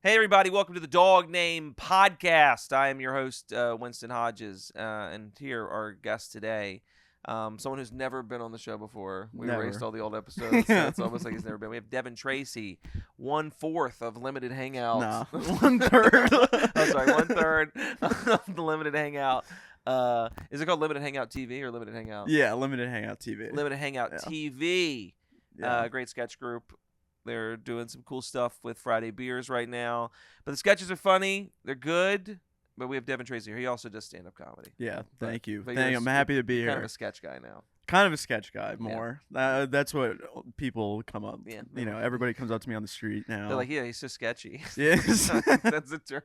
Hey, everybody. Welcome to the Dog Name Podcast. I am your host, Winston Hodges, and here our guest today, someone who's never been on the show before. We erased all the old episodes, so it's almost like he's never been. We have Devin Treacy, 1/4 of Limited Hangout. No, 1/3. I'm sorry, 1/3 of the Limited Hangout. Is it called Limited Hangout TV or Limited Hangout? Yeah, Limited Hangout TV. Limited Hangout TV. Yeah. Great sketch group. They're doing some cool stuff with Friday Beers right now. But the sketches are funny. They're good. But we have Devin Treacy here. He also does stand-up comedy. Yeah, thank you. But I'm happy to be you're here. kind of a sketch guy now. Kind of a sketch guy, more. That's what people come up. Yeah. Everybody comes up to me on the street now. They're like, yeah, he's so sketchy. Yes. That's the term.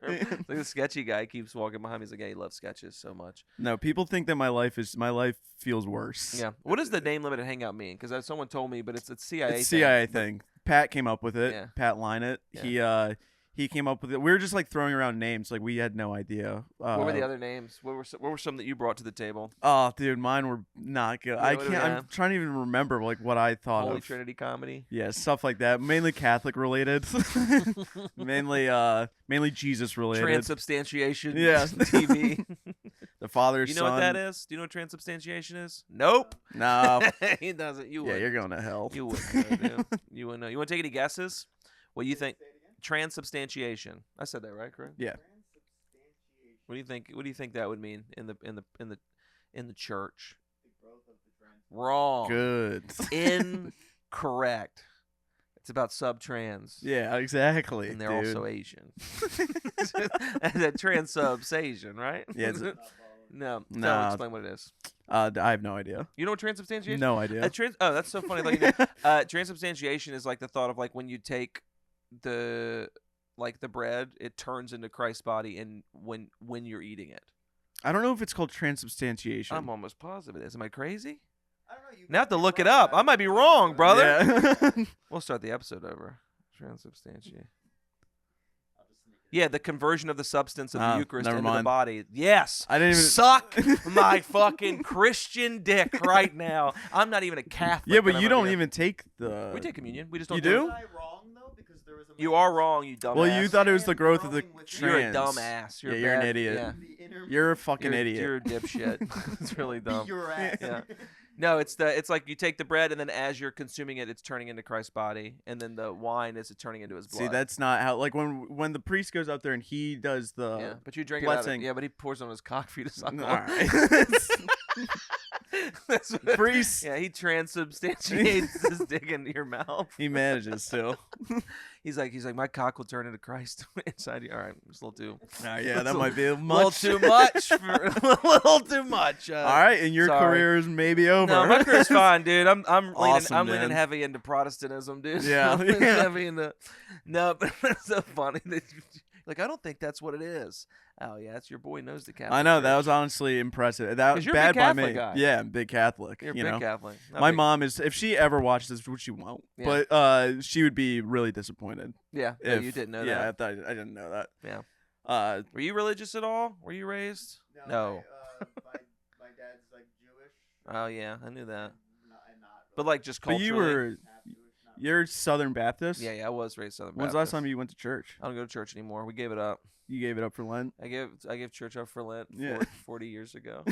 Like the sketchy guy keeps walking behind me. He's like, yeah, he loves sketches so much. No, people think that my life feels worse. Yeah. What does the name Limited Hangout mean? Because someone told me, but it's CIA. It's CIA thing. Pat came up with it. Yeah. Pat Lynott. Yeah. He came up with it. We were just like throwing around names. Like we had no idea. What were the other names? What were some that you brought to the table? Oh, dude, mine were not good. I can't. Yeah. I'm trying to even remember like what I thought Holy of. Trinity comedy. Yeah, stuff like that. Mainly Catholic related. mainly Jesus related. Transubstantiation. Yeah. TV. The Father, You know Son. what that is? Do you know what transubstantiation is? Nope. No. He doesn't. You Yeah, would. you're going to hell. You wouldn't know, dude. You wouldn't know. You want to take any guesses? What do you think? Transubstantiation. I said that right, correct? Yeah. What do you think? What do you think that would mean in the church? Wrong. Good. Incorrect. It's about subtrans. Yeah, exactly. And they're also Asian. That transubstantiation, right? Yeah. No. No. Explain what it is. I have no idea. You know what transubstantiation? No idea. That's so funny. Transubstantiation is like the thought of like when you take the bread, it turns into Christ's body, and when you're eating it. I don't know if it's called transubstantiation. I'm almost positive it is. Am I crazy? I don't know. Now I have to look it up. I might be wrong, brother. Yeah. We'll start the episode over. Transubstantiation. Yeah, the conversion of the substance of the Eucharist never into the mind. body. Yes. I didn't even Suck my fucking Christian dick right now. I'm not even a Catholic. Yeah, but you don't even take the. We take communion. We just don't. You do? Was I wrong though? Because there was a You are wrong, you dumbass. Well, you thought it was the growth of the You're a trans. You're a dumbass. You're Yeah, you're an bad- idiot. Yeah. You're a fucking You're- idiot. You're a dipshit. It's really dumb. Your ass. Yeah. No, it's like you take the bread and then as you're consuming it, it's turning into Christ's body, and then the wine is turning into his blood. See, that's not how. Like when the priest goes up there and he does the. yeah, but you drink it out of, blessing. yeah, but he pours it on his cock for you to suck All on. right. That's what, Priest. Yeah, he transubstantiates his dick into your mouth. He manages still. He's like, my cock will turn into Christ inside you. All right, it's a little too. Yeah, that might be a A much. little too much. A little too much. All right, and your sorry. career is maybe over. No, my career's fine, dude. I'm Awesome, leaning dude. heavy into Protestantism, dude. Yeah, I'm leaning yeah. heavy into. No, but it's so funny that like I don't think that's what it is. Oh yeah, it's your boy knows the Catholic. I know that Church. was honestly impressive. That 'Cause was you're a bad big by Catholic me. guy. Yeah, I'm big Catholic. You're a you big know, Catholic. Not my big- mom is. If she ever watches this, which she won't, Yeah. but she would be really disappointed. Yeah, no, you didn't know Yeah, that. I didn't know that. Yeah. Were you religious at all? Were you raised? No. My dad's like Jewish. Oh yeah, I knew that. And not But like just But culturally. you were. half Jewish. Not You're Southern Baptist. Yeah, I was raised Southern When's Baptist. the last time you went to church? I don't go to church anymore. We gave it up. You gave it up for Lent. I gave church up for Lent Yeah. 40 years ago.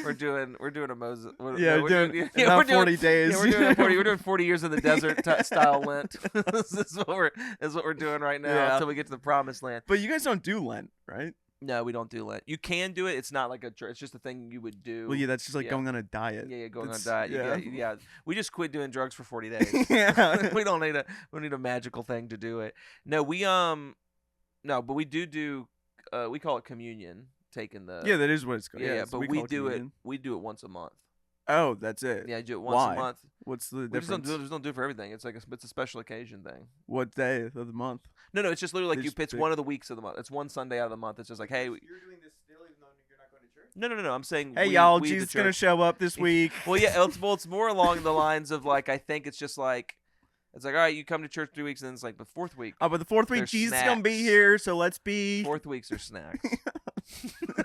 we're doing a Moses. Yeah, we're doing yeah, not we're doing 40 days. Yeah, we're doing 40 years in the desert style Lent. This is what we're doing right now Yeah. until we get to the promised land. But you guys don't do Lent, right? No, we don't do Lent. You can do it. It's not like it's just a thing you would do. Well, yeah, that's just like Yeah. going on a diet. Yeah, going on a It's- diet. yeah. Yeah. We just quit doing drugs for 40 days. Yeah. we don't need a magical thing to do it. No, but we do we call it communion, taking the Yeah, that is what it's called. yeah, it's- but we call it do communion. it once a month. Oh, that's it. Yeah, I do it once Why? a month. What's the We just difference? don't do it for everything. It's like it's a special occasion thing. What day of the month? No, it's just literally like They just it's pick- one of the weeks of the month. It's one Sunday out of the month. It's just like, hey, You're doing this still even though you're not going to church? no. I'm saying, Hey, we, y'all, we, the Jesus gonna church- show up this week. Well, yeah, it's more along the lines of like I think it's just like it's like all right, you come to church 3 weeks, and then it's like the fourth week. Oh, but the fourth week, There's Jesus is gonna be snacks. here, so let's be. Fourth weeks are snacks.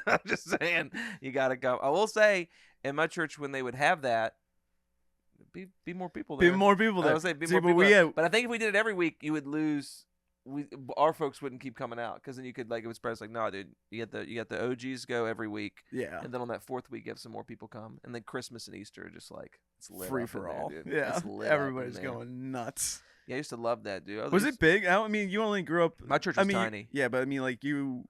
I'm just saying, you gotta go. I will say, in my church, when they would have that, be more people there. Be more people I there. would say be See, more but people we there. had- But I think if we did it every week, you would lose our folks wouldn't keep coming out because then you could it was spread. It's like, no, dude, you get the OGs go every week, Yeah. and then on that fourth week, you have some more people come, and then Christmas and Easter are just like it's lit Free up for in all. there, dude. Yeah. It's lit up in Everybody's there. going nuts. Yeah, I used to love that, dude. Was it big? I mean, you only grew up. My church I was mean, tiny. Yeah, but I mean, like you.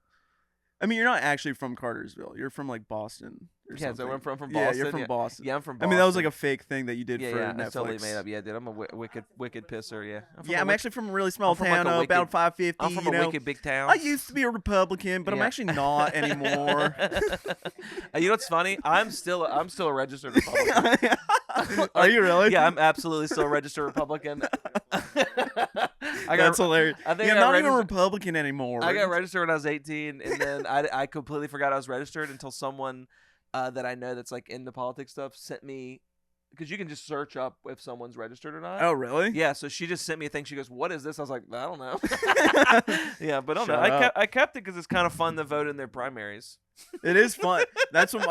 I mean, you're not actually from Cartersville. You're from like Boston. Or Yeah, something. so I'm from Boston. Yeah, you're from Boston. Yeah, I'm from I Boston. mean, that was like a fake thing that you did yeah, for yeah, Netflix. I totally made up. Yeah, dude, I'm a wicked pisser. Yeah. I'm actually from a really small I'm from, like, town, a about wicked- 550. I'm from you a know? wicked big town. I used to be a Republican, but I'm Yeah. actually not anymore. You know what's funny? I'm still a registered Republican. Are you really? Yeah, I'm absolutely still a registered Republican. That's hilarious. I think Yeah, I not even a registered- Republican anymore. I got registered when I was 18, and then I completely forgot I was registered until someone that I know that's like into politics stuff sent me, because you can just search up if someone's registered or not. Oh, really? Yeah, so she just sent me a thing. She goes, "What is this?" I was like, "I don't know." Yeah, but I don't know. Shut I kept it because it's kind of fun to vote in their primaries. It is fun. That's what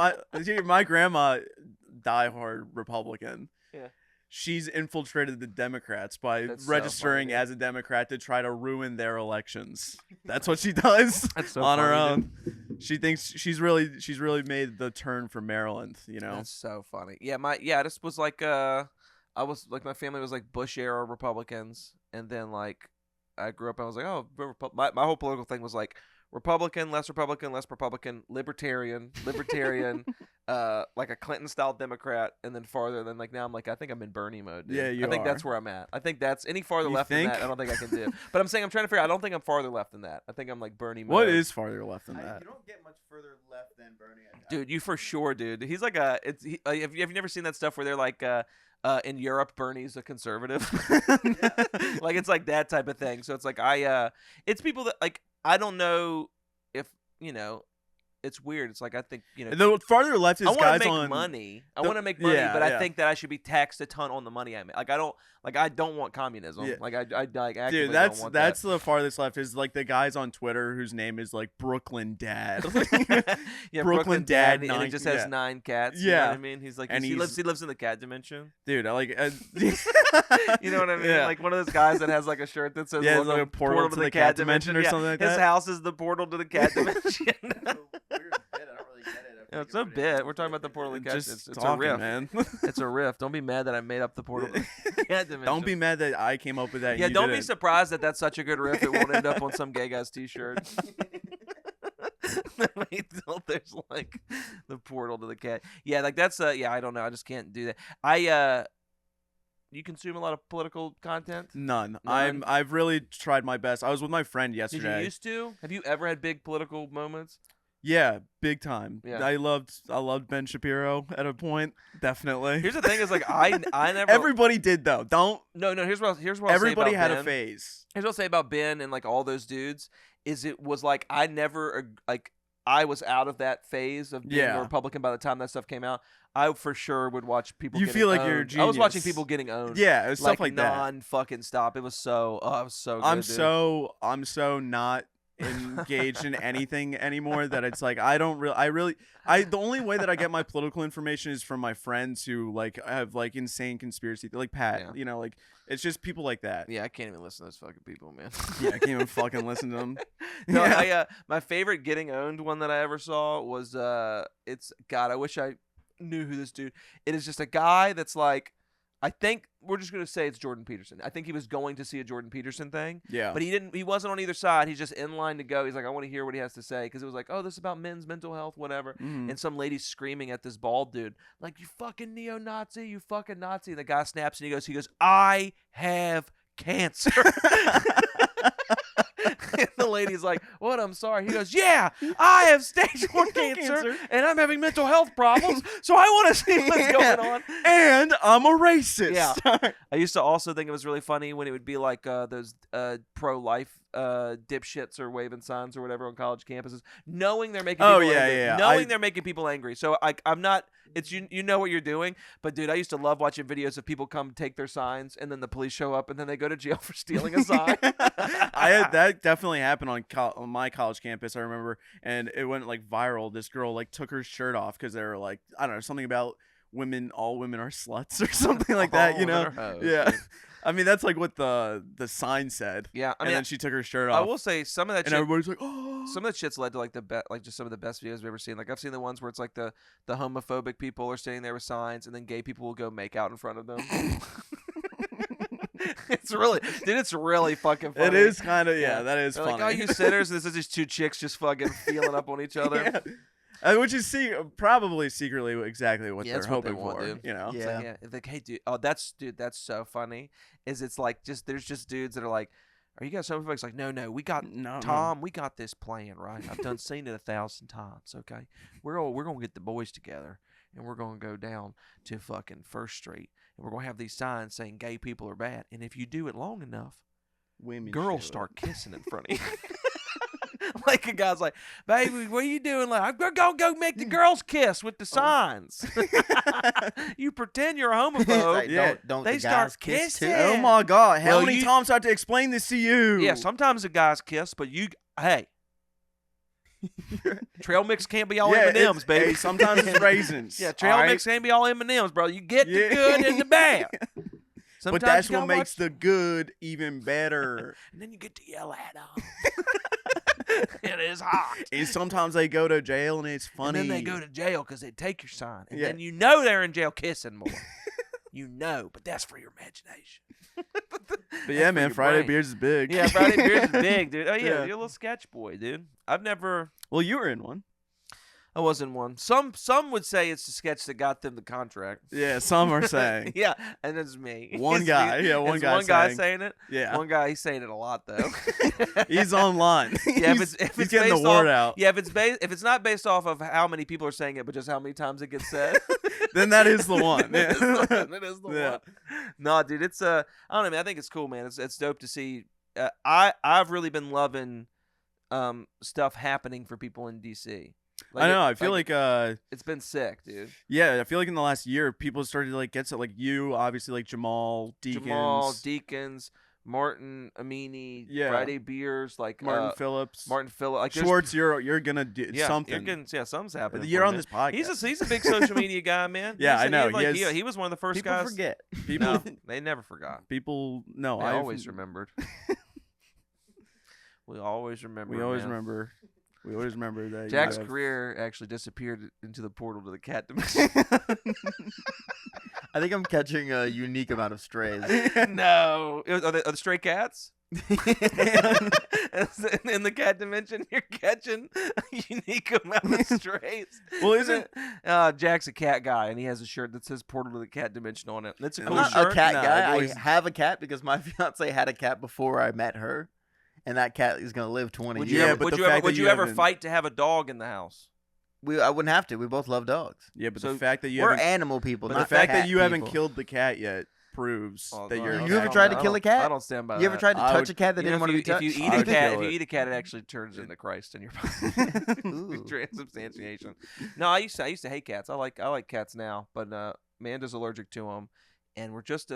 my grandma, diehard Republican. Yeah. She's infiltrated the Democrats by That's so registering funny, as a Democrat to try to ruin their elections. That's what she does That's so on her funny, own. She thinks she's really made the turn for Maryland, you know. That's so funny. Yeah, I just was like I was like, my family was like Bush era Republicans, and then like I grew up and I was like, oh, my whole political thing was like Republican, less Republican, libertarian, like a Clinton style Democrat, and then farther than like now I'm like, I think I'm in Bernie mode. Dude. Yeah, you I think are. that's where I'm at. I think that's any farther You left think? than that, I don't think I can do. But I'm saying I'm trying to figure out, I don't think I'm farther left than that. I think I'm like Bernie mode. What is farther left than You that? don't get much further left than Bernie. Dude, you for sure, dude. He's like have you never seen that stuff where they're like, in Europe, Bernie's a conservative? Like, it's like that type of thing. So it's like, it's people that, like, I don't know if, it's weird. It's like, I think, The farther left is I want guys to make on money. I the- want to make money, yeah, but yeah. I think that I should be taxed a ton on the money I make. Like, I don't want communism. Yeah. Like, I like actively Dude, that's don't want that's the farthest left is like the guys on Twitter whose name is like Brooklyn Dad. that. Yeah, Brooklyn Dad, and he 9 just has yeah. 9 cats. You know Yeah. what I mean? He's like, And he he's- lives in the cat dimension. Dude, I like You know what I mean? Yeah. Like one of those guys that has like a shirt that says Yeah, it's welcome, like a portal to the cat dimension or Yeah, something like his that. house is the portal to the cat dimension. It's a weird bit. I don't really get it. Yeah, it's a bit. We're talking about the portal to the cat. Just It's a talking, riff. man. It's a riff. Don't be mad that I made up the portal to the cat dimension. Don't be mad that I came up with that. and Yeah, you don't be didn't. surprised that that's such a good riff. It won't end up on some gay guy's T-shirt. Wait till there's like the portal to the cat. Yeah, like that's yeah. I don't know. I just can't do that. You consume a lot of political content? None. None? I've really tried my best. I was with my friend Did yesterday. you used to? Have you ever had big political moments? Yeah, big time. Yeah. I loved Ben Shapiro at a point. Definitely. Here's the thing: is like I never. Everybody did though. Don't. No. Here's what I'll Everybody say about had Ben. a phase. Here's what I'll say about Ben and like all those dudes is it was like I never like I was out of that phase of being Yeah. a Republican by the time that stuff came out. I for sure would watch people. You getting feel like you're a owned. I was watching genius. people getting owned. Yeah, it was stuff like that. non-fucking stop. It was so. Oh, it was so. Good, I'm dude. so not engaged in anything anymore that it's like the only way that I get my political information is from my friends who like have like insane conspiracy like Pat, Yeah. like it's just people like that. Yeah, I can't even listen to those fucking people, man. Yeah, I can't even fucking listen to them. No, Yeah. my favorite getting owned one that I ever saw was it's God. I wish I knew who this dude. It is just a guy that's like. I think we're just gonna say it's Jordan Peterson. I think he was going to see a Jordan Peterson thing, Yeah. but he didn't. He wasn't on either side. He's just in line to go. He's like, I want to hear what he has to say because it was like, oh, this is about men's mental health, whatever. Mhm. And some lady's screaming at this bald dude, like, you fucking neo-Nazi, you fucking Nazi. And the guy snaps and he goes, I have cancer. And the lady's like, what? I'm sorry. He goes, yeah, I have stage 1 cancer and I'm having mental health problems, so I want to see what's going on. And I'm a racist. Yeah. I used to also think it was really funny when it would be like those pro-life dipshits or waving signs or whatever on college campuses, knowing they're making people angry. Knowing they're making people angry. So I'm not. It's you know what you're doing, but dude, I used to love watching videos of people come take their signs and then the police show up and then they go to jail for stealing a sign. That definitely happened on my college campus. I remember, and it went like viral. This girl like took her shirt off because they were like, I don't know, something about women. All women are sluts or something like that. All You know? women are hoes, Yeah. dude. I mean, that's like what the sign said. Yeah, I And mean, then she took her shirt I off. will say some of that and shit. everybody's like, oh. Some of that shit's led to like just some of the best videos we've ever seen. Like I've seen the ones where it's like the homophobic people are standing there with signs, and then gay people will go make out in front of them. It's really fucking funny. It is kind of, that is They're funny. like, oh, you sinners. This is just two chicks just fucking feeling up on each other. Which is probably secretly exactly what they're that's what they hoping want, for. dude. You know? It's like, It's like, hey, dude. Oh, that's so funny. It's like there's just dudes that are like, are you guys homophobes? Like, no, we got Tom. We got this plan, right? I've done seen it 1,000 times. Okay, we're gonna get the boys together, and we're gonna go down to fucking First Street, and we're gonna have these signs saying gay people are bad. And if you do it long enough, girls start kissing in front of you. Like a guy's like, baby, what are you doing? Like, I'm gonna go make the girls kiss with the signs. You pretend you're a homophobe. Like, don't they the start guys kiss too? kissing. Oh my God! How Well, many you- times I have to explain this to you? Yeah, sometimes the guys kiss, but hey, trail mix can't be all M&Ms, baby. Hey, sometimes it's raisins. Yeah, trail all mix can't be all M&Ms, bro. You get the Yeah. good and the bad. But Sometimes that's you what gotta makes watch- the good even better. And then you get to yell at them. It is hot. And sometimes they go to jail, and it's funny. And then they go to jail because they take your sign. And Yeah. then you know they're in jail kissing more. You know, but that's for your imagination. But yeah, man, your Friday brain. beers is big. Yeah, Friday Beers is big, dude. Oh, yeah, Yeah. you're a little sketch boy, dude. Well, you were in one. I wasn't one. Some would say it's the sketch that got them the contract. Yeah, some are saying. Yeah, and it's me. One It's guy. me. Yeah, one It's guy one guy saying- saying it. Yeah. One guy, he's saying it a lot though. He's online. Yeah, he's if he's it's getting the based word off- out. Yeah, if it's not based off of how many people are saying it, but just how many times it gets said. Then that is the one. That is the one. That is the Yeah. one. No, dude, it's I don't know, man. I think it's cool, man. It's dope to see. I've really been loving stuff happening for people in DC. I know. I feel like it's been sick, dude. yeah, I feel like in the last year, people started to like get to like you, obviously like Jamal Deakins, Martin Amini, Yeah. Friday Beers, like Martin Phillips, Martin Phillip, like there's- Schwartz. You're gonna do yeah, something. something's happening. You're for on him, this man. podcast. He's a big social media guy, man. Yeah, I know. He was one of the first People guys. forget. People, No, they never forgot. people. No, They I always remembered. We always remember. We always man. remember. We always remember that. you Jack's have- career actually disappeared into the portal to the cat dimension. I think I'm catching a unique amount of strays. No, are the stray cats? In the cat dimension, you're catching a unique amount of strays. Well, isn't Jack's a cat guy, and he has a shirt that says "Portal to the Cat Dimension" on it. That's a I'm cool I'm not shirt. a cat No, guy. I've I always- have a cat because my fiance had a cat before I met her, and that cat is gonna live 20 Would years. you Yeah, ever, but would the you ever, fact that would you you ever haven't- fight to have a dog in the house? I wouldn't have to. We both love dogs. yeah, but So the fact that you We're haven't, animal people. but not the fact that cat you haven't people. killed the cat yet proves Oh, that no, you're. I don't- You ever I tried don't- to kill a cat? I don't stand by You that. ever tried to I touch would- a cat that You know, didn't want to be if touched? you eat I a would cat, kill if you it. eat a cat, it actually turns into Christ in your Ooh. transubstantiation. No, I used to hate cats. I like cats now, but Amanda's allergic to them, and we're just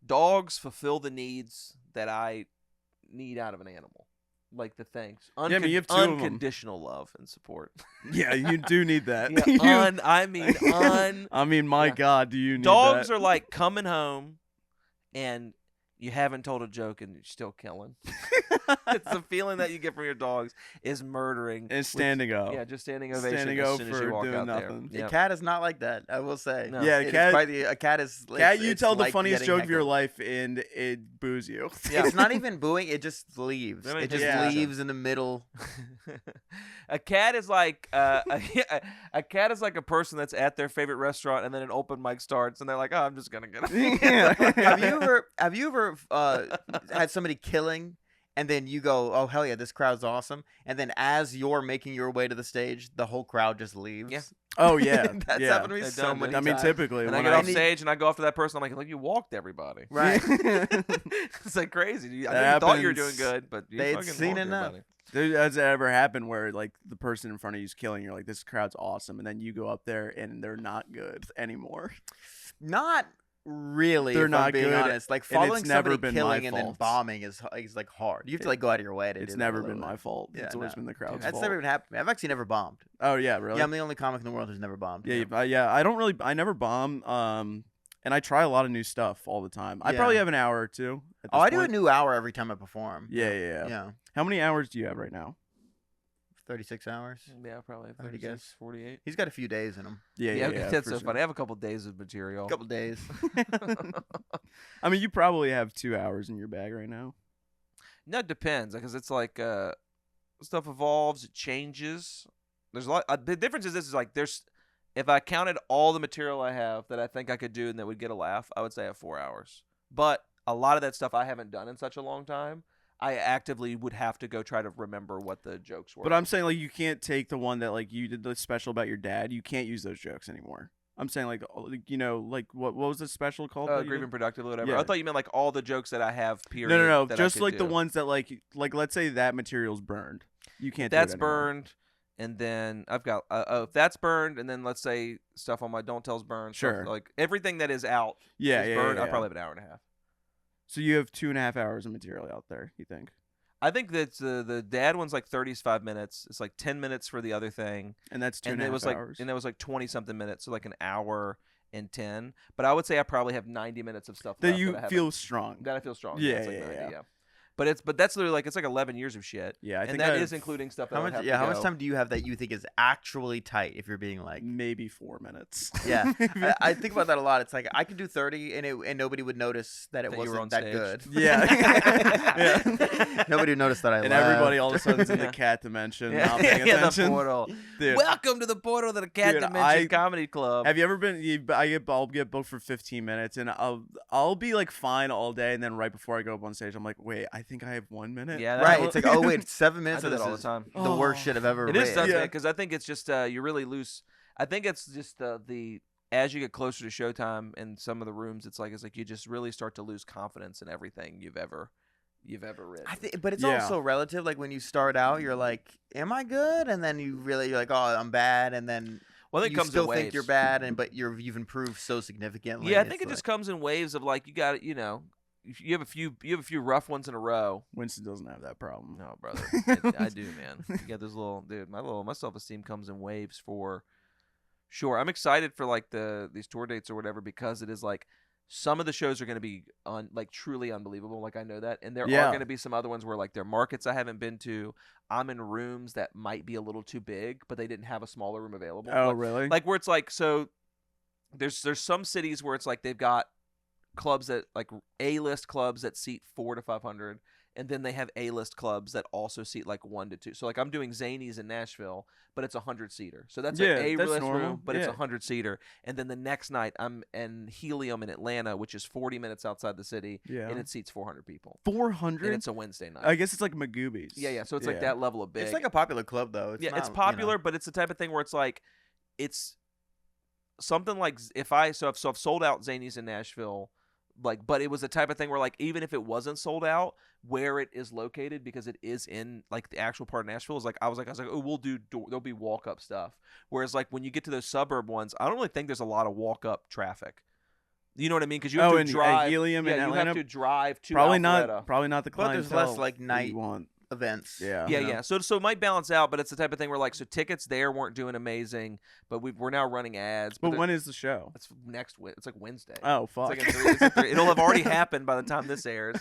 dogs fulfill the needs that I need out of an animal, like the things. I mean, you have two of 'em. Unconditional love and support. Yeah, you do need that. Yeah, You- I I mean, my Yeah. God, do you need dogs that? are like coming home, and you haven't told a joke and you're still killing. It's the feeling that you get from your dogs is murdering. and standing up. Yeah, just standing ovation Standing as up soon as for you walk doing out nothing. there. A cat is not like that. I will say. No. Yeah, It is cat. quite a cat is. Cat, you it's tell the like funniest getting joke of your heckled. life, and it boos you. Yeah. It's not even booing. It just leaves. Really It just Yeah. leaves in the middle. A cat is like a cat is like a person that's at their favorite restaurant and then an open mic starts and they're like, oh, I'm just gonna get it. Yeah. Have you ever had somebody killing and then you go, oh hell yeah, this crowd's awesome, and then as you're making your way to the stage, the whole crowd just leaves? Yeah. Oh yeah, That's yeah. happened to me They've so done many it. I mean, times. typically And I when get I off stage and I go after that person. I'm like you walked everybody. Right. It's like crazy. I That know you thought you were doing happens. good, but you They had fucking seen walked enough. everybody. Has it ever happened where like the person in front of you is killing? You're like, this crowd's awesome, and then you go up there and they're not good anymore. Not really. They're if not I'm being good, honest. Like and it's following never somebody been my killing and then fault. bombing is like hard. You have to like go out of your way to do It's that never a been little my bit. fault. Yeah, It's always no. been the crowd's That's fault. never even happened to me. I've actually never bombed. Oh yeah, really? Yeah, I'm the only comic in the world who's never bombed. Yeah, I never bomb. and I try a lot of new stuff all the time. I Yeah. probably have an hour or two. At this I do a point. new hour every time I perform. Yeah. Yeah. How many hours do you have right now? 36 hours. Yeah, probably I would 36, guess. 48. He's got a few days in him. Yeah. That's for so sure. funny. I have a couple days of material. A couple days. I mean, you probably have 2 hours in your bag right now. No, it depends because it's like stuff evolves, it changes. There's a lot. The difference is this is like there's if I counted all the material I have that I think I could do and that would get a laugh, I would say I have 4 hours. But a lot of that stuff I haven't done in such a long time. I actively would have to go try to remember what the jokes were. But I'm saying like you can't take the one that like you did the special about your dad. You can't use those jokes anymore. I'm saying like like what was the special called? that you Grieving did? Productive or whatever. Yeah. I thought you meant like all the jokes that I have. Period. No. that I Just could like the do. ones that like let's say that material's burned. You can't. do it That's anymore. burned, and then I've got if that's burned, and then let's say stuff on my Don't Tell's burned. Sure. Stuff, like everything that is out. Yeah, is yeah, burned. yeah, I probably have an hour and a half. So you have 2.5 hours of material out there. You think? I think that the dad one's like 35 minutes. It's like 10 minutes for the other thing, And that's two and and a it half was like hours. and that was like 20 something minutes, so like an hour and 10. But I would say I probably have 90 minutes of stuff that left you that I feel haven't- strong. that I feel strong. Yeah, it's like yeah, 90, yeah. But that's literally like it's like 11 years of shit. Yeah, I and think that I is have including stuff that How I would much? have Yeah. to How much go. time do you have that you think is actually tight? If you're being like, maybe 4 minutes. yeah, I think about that a lot. It's like I could do 30 and nobody would notice that it That you were on wasn't that stage. good. Yeah. Nobody would notice that I And laughed. everybody all of a sudden's in Yeah. the cat dimension, Yeah, not paying yeah, attention. the portal. Dude, Welcome to the portal to the Cat Dude, Dimension Comedy Club. have you ever been? I'll get booked for 15 minutes, and I'll be like fine all day, and then right before I go up on stage, I'm like, wait, I think I have 1 minute. Yeah, Right. It's like, oh wait, 7 I minutes do of that this all the is time. the worst Oh. shit I've ever It is read. tough, Yeah. because I think it's just you really lose. I think it's just the as you get closer to showtime in some of the rooms, it's like you just really start to lose confidence in everything you've ever written. But it's Yeah. also relative. Like when you start out, you're like, "Am I good?" And then you're like, "Oh, I'm bad." And then Well, I think it you comes in still think waves. you're bad, but you've improved so significantly. Yeah, I It's think it like- just comes in waves of like you got you have a few rough ones in a row. Winston doesn't have that problem. No, brother, I do, man. You got this little dude. My self-esteem comes in waves for sure. I'm excited for like these tour dates or whatever because it is like some of the shows are going to be truly unbelievable. Like I know that, and there Yeah. are going to be some other ones where like they're markets I haven't been to. I'm in rooms that might be a little too big, but they didn't have a smaller room available. Oh, Like, really? like where it's like so there's some cities where it's like they've got clubs that like A-list clubs that seat 400 to 500, and then they have A-list clubs that also seat like 1 to 2. So like I'm doing Zanies in Nashville, but it's 100-seater. So that's Yeah, an that's A-list normal. room, but it's Yeah. 100-seater. And then the next night I'm in Helium in Atlanta, which is 40 minutes outside the city, Yeah. and it seats 400 people. 400. And it's a Wednesday night. I guess it's like Magoobies. Yeah. So it's like that level of big. It's like a popular club though. It's Yeah, not, it's popular, but it's the type of thing where it's like, it's something like I've sold out Zanies in Nashville, but it was the type of thing where like even if it wasn't sold out, where it is located because it is in like the actual part of Nashville is like I was like oh there'll be walk up stuff. Whereas like when you get to those suburb ones, I don't really think there's a lot of walk up traffic. You know what I mean? Because you have to and drive. Helium yeah, in you Atlanta. have to drive to Probably Alpharetta. not the But clientele. there's less like that night you want. events. Yeah. Yeah, you know? yeah. So it might balance out, but it's the type of thing where like so tickets there weren't doing amazing, but we're now running ads. But they're- when is the show? it's it's like Wednesday. Oh, It's fuck. like it'll have already happened by the time this airs.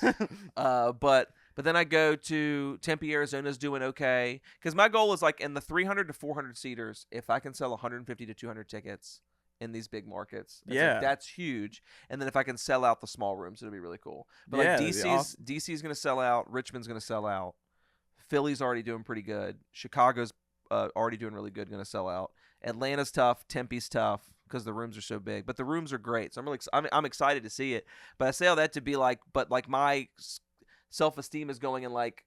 But then I go to Tempe, Arizona's doing okay because my goal is like in the 300 to 400 seaters. If I can sell 150 to 200 tickets in these big markets, Yeah. that's huge. And then if I can sell out the small rooms, it'll be really cool. But Yeah, like that'd be DC's gonna sell out. Richmond's gonna sell out. Philly's already doing pretty good. Chicago's already doing really good. Gonna sell out. Atlanta's tough. Tempe's tough because the rooms are so big. But the rooms are great. So I'm excited to see it. But I say all that to be like, but like my self-esteem is going in like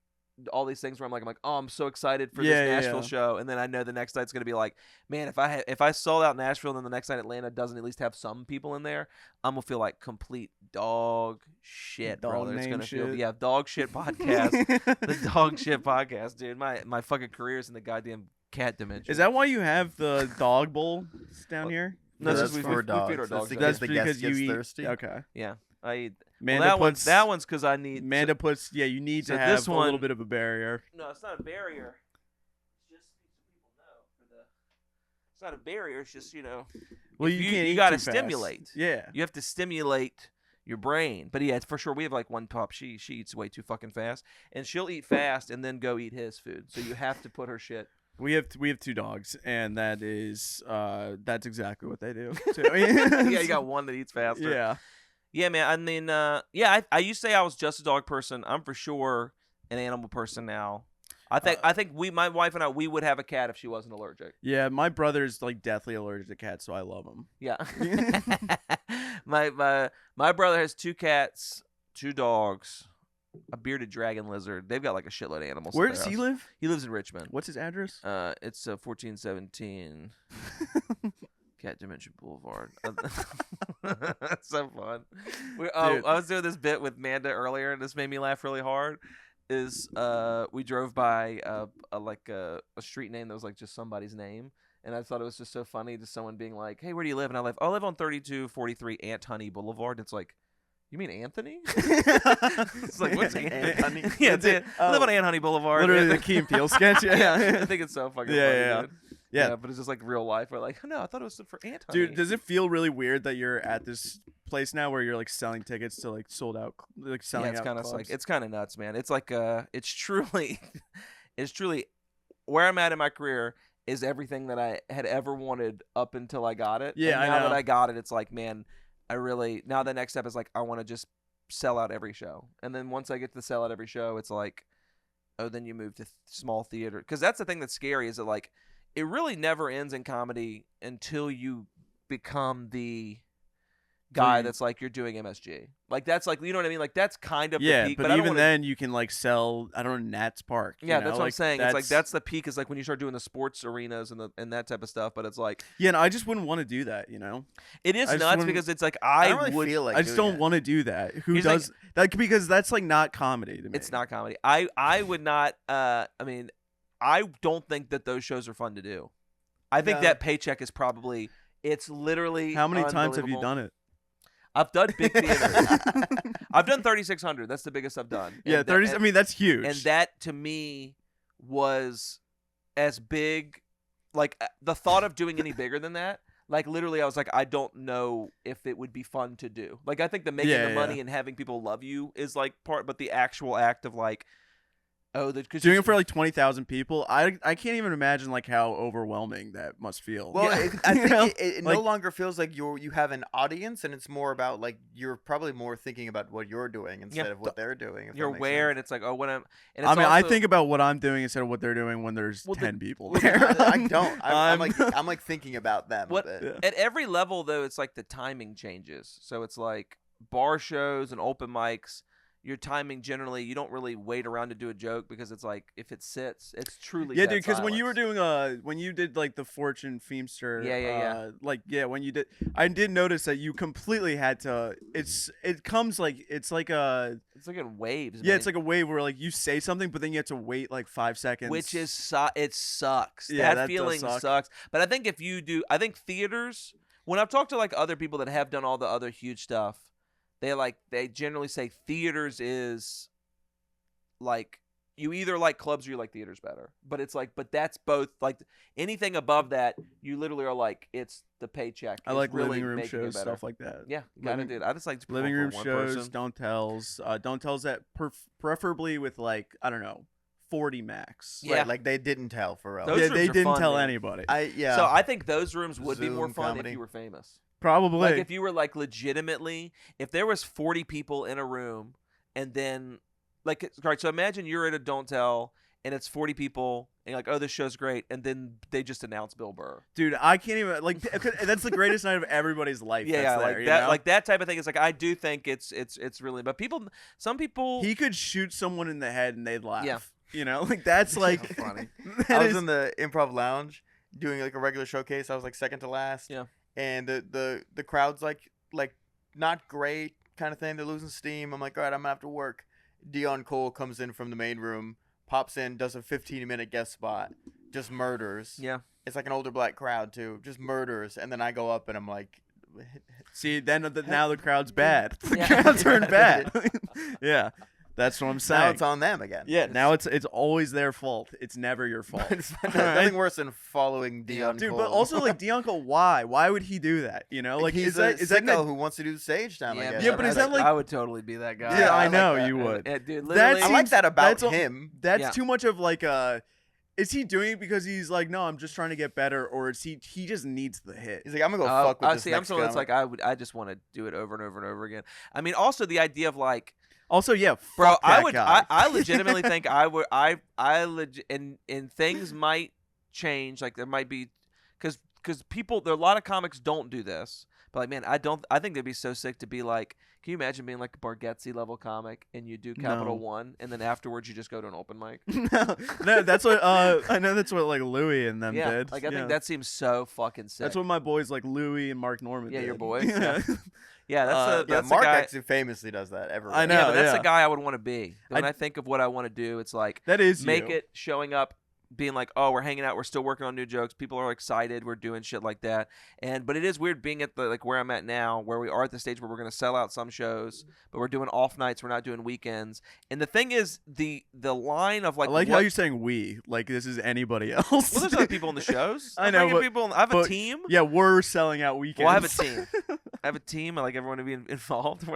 all these things where I'm like, oh, I'm so excited for this Nashville show, and then I know the next night's gonna be like, man, if I sold out Nashville and then the next night Atlanta doesn't at least have some people in there, I'm gonna feel like complete dog shit, brother. It's gonna feel dog shit podcast, the dog shit podcast, dude. My fucking career's in the goddamn cat dimension. Is that why you have the dog bowl down here? No, that's it's just we for feed dogs. our dogs. That's the guest because you gets eat. thirsty. Okay. Yeah, I eat. Manda Well, puts. that one's because I need. Manda puts. Yeah, you need so to have this a one- little bit of a barrier. No, it's not a barrier. Just so people know It's not a barrier. It's just Well, if you can't. you eat got to too fast. stimulate. Yeah. You have to stimulate your brain. But yeah, for sure, we have like one pup. She eats way too fucking fast, and she'll eat fast and then go eat his food. So you have to put her shit. We have 2 dogs, and that's exactly what they do. Too. Yeah, you got one that eats faster. Yeah. Yeah, man. I mean, I used to say I was just a dog person. I'm for sure an animal person now. I think my wife and I, we would have a cat if she wasn't allergic. Yeah, my brother's like deathly allergic to cats, so I love him. Yeah. my brother has 2 cats, 2 dogs, a bearded dragon lizard. They've got like a shitload of animals. Where at their does he house. live? He lives in Richmond. What's his address? It's 1417 Cat Dimension Boulevard. That's so fun. I was doing this bit with Manda earlier, and this made me laugh really hard. We drove by a street name that was like just somebody's name, and I thought it was just so funny, just someone being like, "Hey, where do you live?" And I live on 3243 Ant Honey Boulevard. It's like, you mean Anthony? It's like, what's Ant Honey? Yeah, I live on Ant Honey Boulevard. Literally the Key and Peele sketch. Yeah, I think it's so fucking funny. Yeah. Dude. Yeah, but it's just like real life. We're like, no, I thought it was for Ant Honey. Dude, does it feel really weird that you're at this place now where you're like selling tickets to like sold out, like selling it's out kind of clubs? like it's kind of nuts, man. It's like it's truly where I'm at in my career is everything that I had ever wanted up until I got it. Yeah, and I now know. that I got it, it's like, man, now the next step is like I want to just sell out every show, and then once I get to sell out every show, it's like, oh, then you move to small theater, because that's the thing that's scary is that like it really never ends in comedy until you become the guy that's like you're doing MSG. Like that's like, you know what I mean? Like that's kind of the peak. But I don't even wanna... then you can like sell, I don't know, Nats Park. Yeah, you know? that's what I'm saying. It's like That's that's the peak is like when you start doing the sports arenas and that type of stuff. But it's like, yeah, no, I just wouldn't want to do that. You know, it is I just nuts wouldn't- because it's like I don't really feel like I just doing don't it. want to do that. Who Here's does that? Because that's like not comedy to me. it's not comedy. I would not. I mean, I don't think that those shows are fun to do. I think No. that paycheck is probably. It's literally. How many times have you unbelievable. done it? I've done big theaters. I've done 3,600. That's the biggest I've done. Yeah, And 30. I mean, that's huge. And that to me was as big. Like the thought of doing any bigger than that. Like literally, I was like, I don't know if it would be fun to do. Like I think the making the money and having people love you is like part, but the actual act of like, because doing it for like 20,000 people, I can't even imagine like how overwhelming that must feel. Well, Yeah. I think know? it Like- no longer feels like you have an audience, and it's more about like you're probably more thinking about what you're doing instead of what they're doing. If you're that makes aware, sense. and it's like, oh, when I'm. And I it's mean, I also- think about what I'm doing instead of what they're doing when there's Well, 10 people I, there. I don't. I'm I'm- like thinking about them What- a bit. At every level, though, it's like the timing changes. So it's like bar shows and open mics. Your timing generally, you don't really wait around to do a joke because it's like if it sits, it's truly Yeah, dead dude. Because when you were silence. doing when you did like the Fortune Feimster, Yeah. when you did, I did notice that you completely had to. It comes like it's like a It's like in waves. yeah, man. it's like a wave where like you say something, but then you have to wait like 5 seconds, which is it sucks. Yeah, that that does feeling suck. sucks. But I think if you do, I think theaters. When I've talked to like other people that have done all the other huge stuff, they generally say theaters is like you either like clubs or you like theaters better. But it's like, but that's both like anything above that, you literally are like it's the paycheck. I is like really living room making it shows, better. stuff like that. Yeah, gotta living- do it. I just like to Living perform room for one shows, person. don't tells that preferably with like I don't know 40 max. Yeah. Right, like they didn't tell for real. Those Yeah, rooms they are didn't fun, tell man. anybody. So I think those rooms would be more Zoom fun comedy. if you were famous. Probably. Like if you were like legitimately, if there was 40 people in a room, and then like, all right, so imagine you're at a Don't Tell, and it's 40 people, and you're like, oh, this show's great, and then they just announce Bill Burr. Dude, I can't even like. That's the greatest night of everybody's life. Yeah, that's there, like you that, know? like that type of thing. It's like I do think it's really, but some people. He could shoot someone in the head and they'd laugh. Yeah. You know, like that's like So funny. that I was is- in the Improv Lounge doing like a regular showcase. I was like second to last. Yeah. And the crowd's like not great kind of thing. They're losing steam. I'm like, all right, I'm gonna have to work. Dion Cole comes in from the main room, pops in, does a 15-minute guest spot, just murders. Yeah. It's like an older black crowd too, just murders. And then I go up and I'm like, See, now the crowd's bad. The Yeah. crowd turned bad. Yeah. That's what I'm Now saying. it's on them again. Yeah, now it's always their fault. It's never your fault. Nothing worse than following Dion Dude, Cole. but also like Dion Cole, why? Why would he do that? You know, like he's is that sicko gonna, who wants to do the stage time. I Yeah, guess. Yeah, but is that like- I would totally be that guy. Yeah, I I like know that. you would. Dude, That literally. I like seems- that about that's a- him. That's Yeah. too much of like a. Is he doing it because he's like, no, I'm just trying to get better, or is he just needs the hit? He's like, I'm gonna go fuck with I this see. I'm next someone that's guy. like I just want to do it over and over and over again. I mean, also the idea of like, Also, yeah, bro, fuck that I would, guy. I legitimately think I would, and things might change. Like there might be, because people, there are a lot of comics don't do this. But like, man, I think they'd be so sick to be like, can you imagine being like a Bargatze level comic and you do Capital No. One and then afterwards you just go to an open mic? no, that's what I know. That's what like Louis and them Yeah, did. like I Yeah. think that seems so fucking sick. That's what my boys like Louis and Mark Norman. Yeah, did. your boys, Yeah. yeah, that's Yeah, the Mark guy. actually famously does that everywhere. I know. Yeah, but that's yeah. the guy I would want to be. When I- I think of what I want to do, it's like That is make you. it showing up, being like, oh, we're hanging out, we're still working on new jokes, people are excited, we're doing shit like that. But it is weird being at the like where I'm at now, where we are at the stage where we're gonna sell out some shows, but we're doing off nights, we're not doing weekends. And the thing is, the line of like, I like what, how you're saying we, like this is anybody else. well, there's other people in the shows. I I'm know, bringing but- people. I have a but- team. Yeah, we're selling out weekends. Well, I have a team. I have a team. I like everyone to be involved.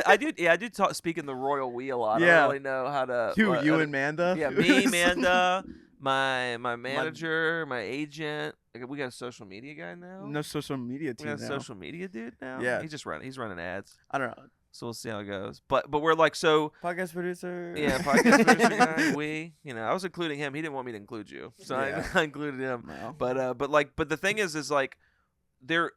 I do. Yeah, I do speak in the royal we a lot. I Yeah. don't really know how to. You and Manda. Yeah, me, Amanda, my manager, my agent. Like, we got a social media guy now. No social media we team got a now. social media dude now. Yeah. He's running ads. I don't know. So we'll see how it goes. But we're like so. Podcast producer. Yeah, podcast producer guy. I was including him. He didn't want me to include you, so Yeah. I included him. No. But the thing is like there.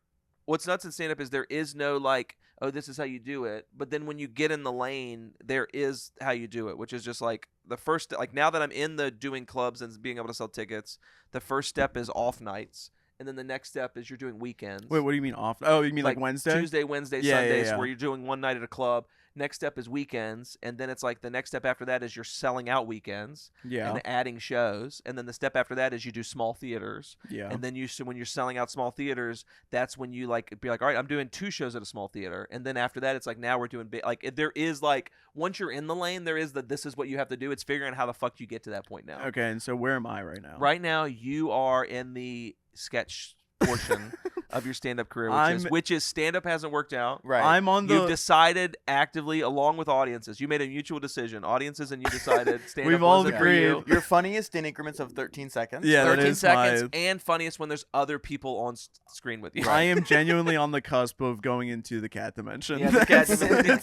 What's nuts in stand up is there is no like, oh, this is how you do it. But then when you get in the lane, there is how you do it, which is just like the first, like now that I'm in the doing clubs and being able to sell tickets, the first step is off nights. And then the next step is you're doing weekends. Wait, what do you mean off? Oh, you mean like Wednesday? Tuesday, Wednesday, Yeah, yeah, Sundays, yeah. where you're doing one night at a club. Next step is weekends, and then it's like the next step after that is you're selling out weekends Yeah. and adding shows, and then the step after that is you do small theaters, Yeah. and then so when you're selling out small theaters, that's when you like be like, all right, I'm doing 2 shows at a small theater, and then after that it's like now we're doing big. Like there is like once you're in the lane, there is this is what you have to do. It's figuring out how the fuck you get to that point now. Okay, and so where am I right now? Right now you are in the sketch portion of your stand-up career, which is stand-up hasn't worked out. Right. I'm on the. You've decided actively, along with audiences. You made a mutual decision. Audiences and you decided stand-up We've all wasn't for agreed. you. You're funniest in increments of 13 seconds. Yeah, that 13 is seconds my- and funniest when there's other people on screen with you. I am genuinely on the cusp of going into the cat dimension. Yeah, the cat That's-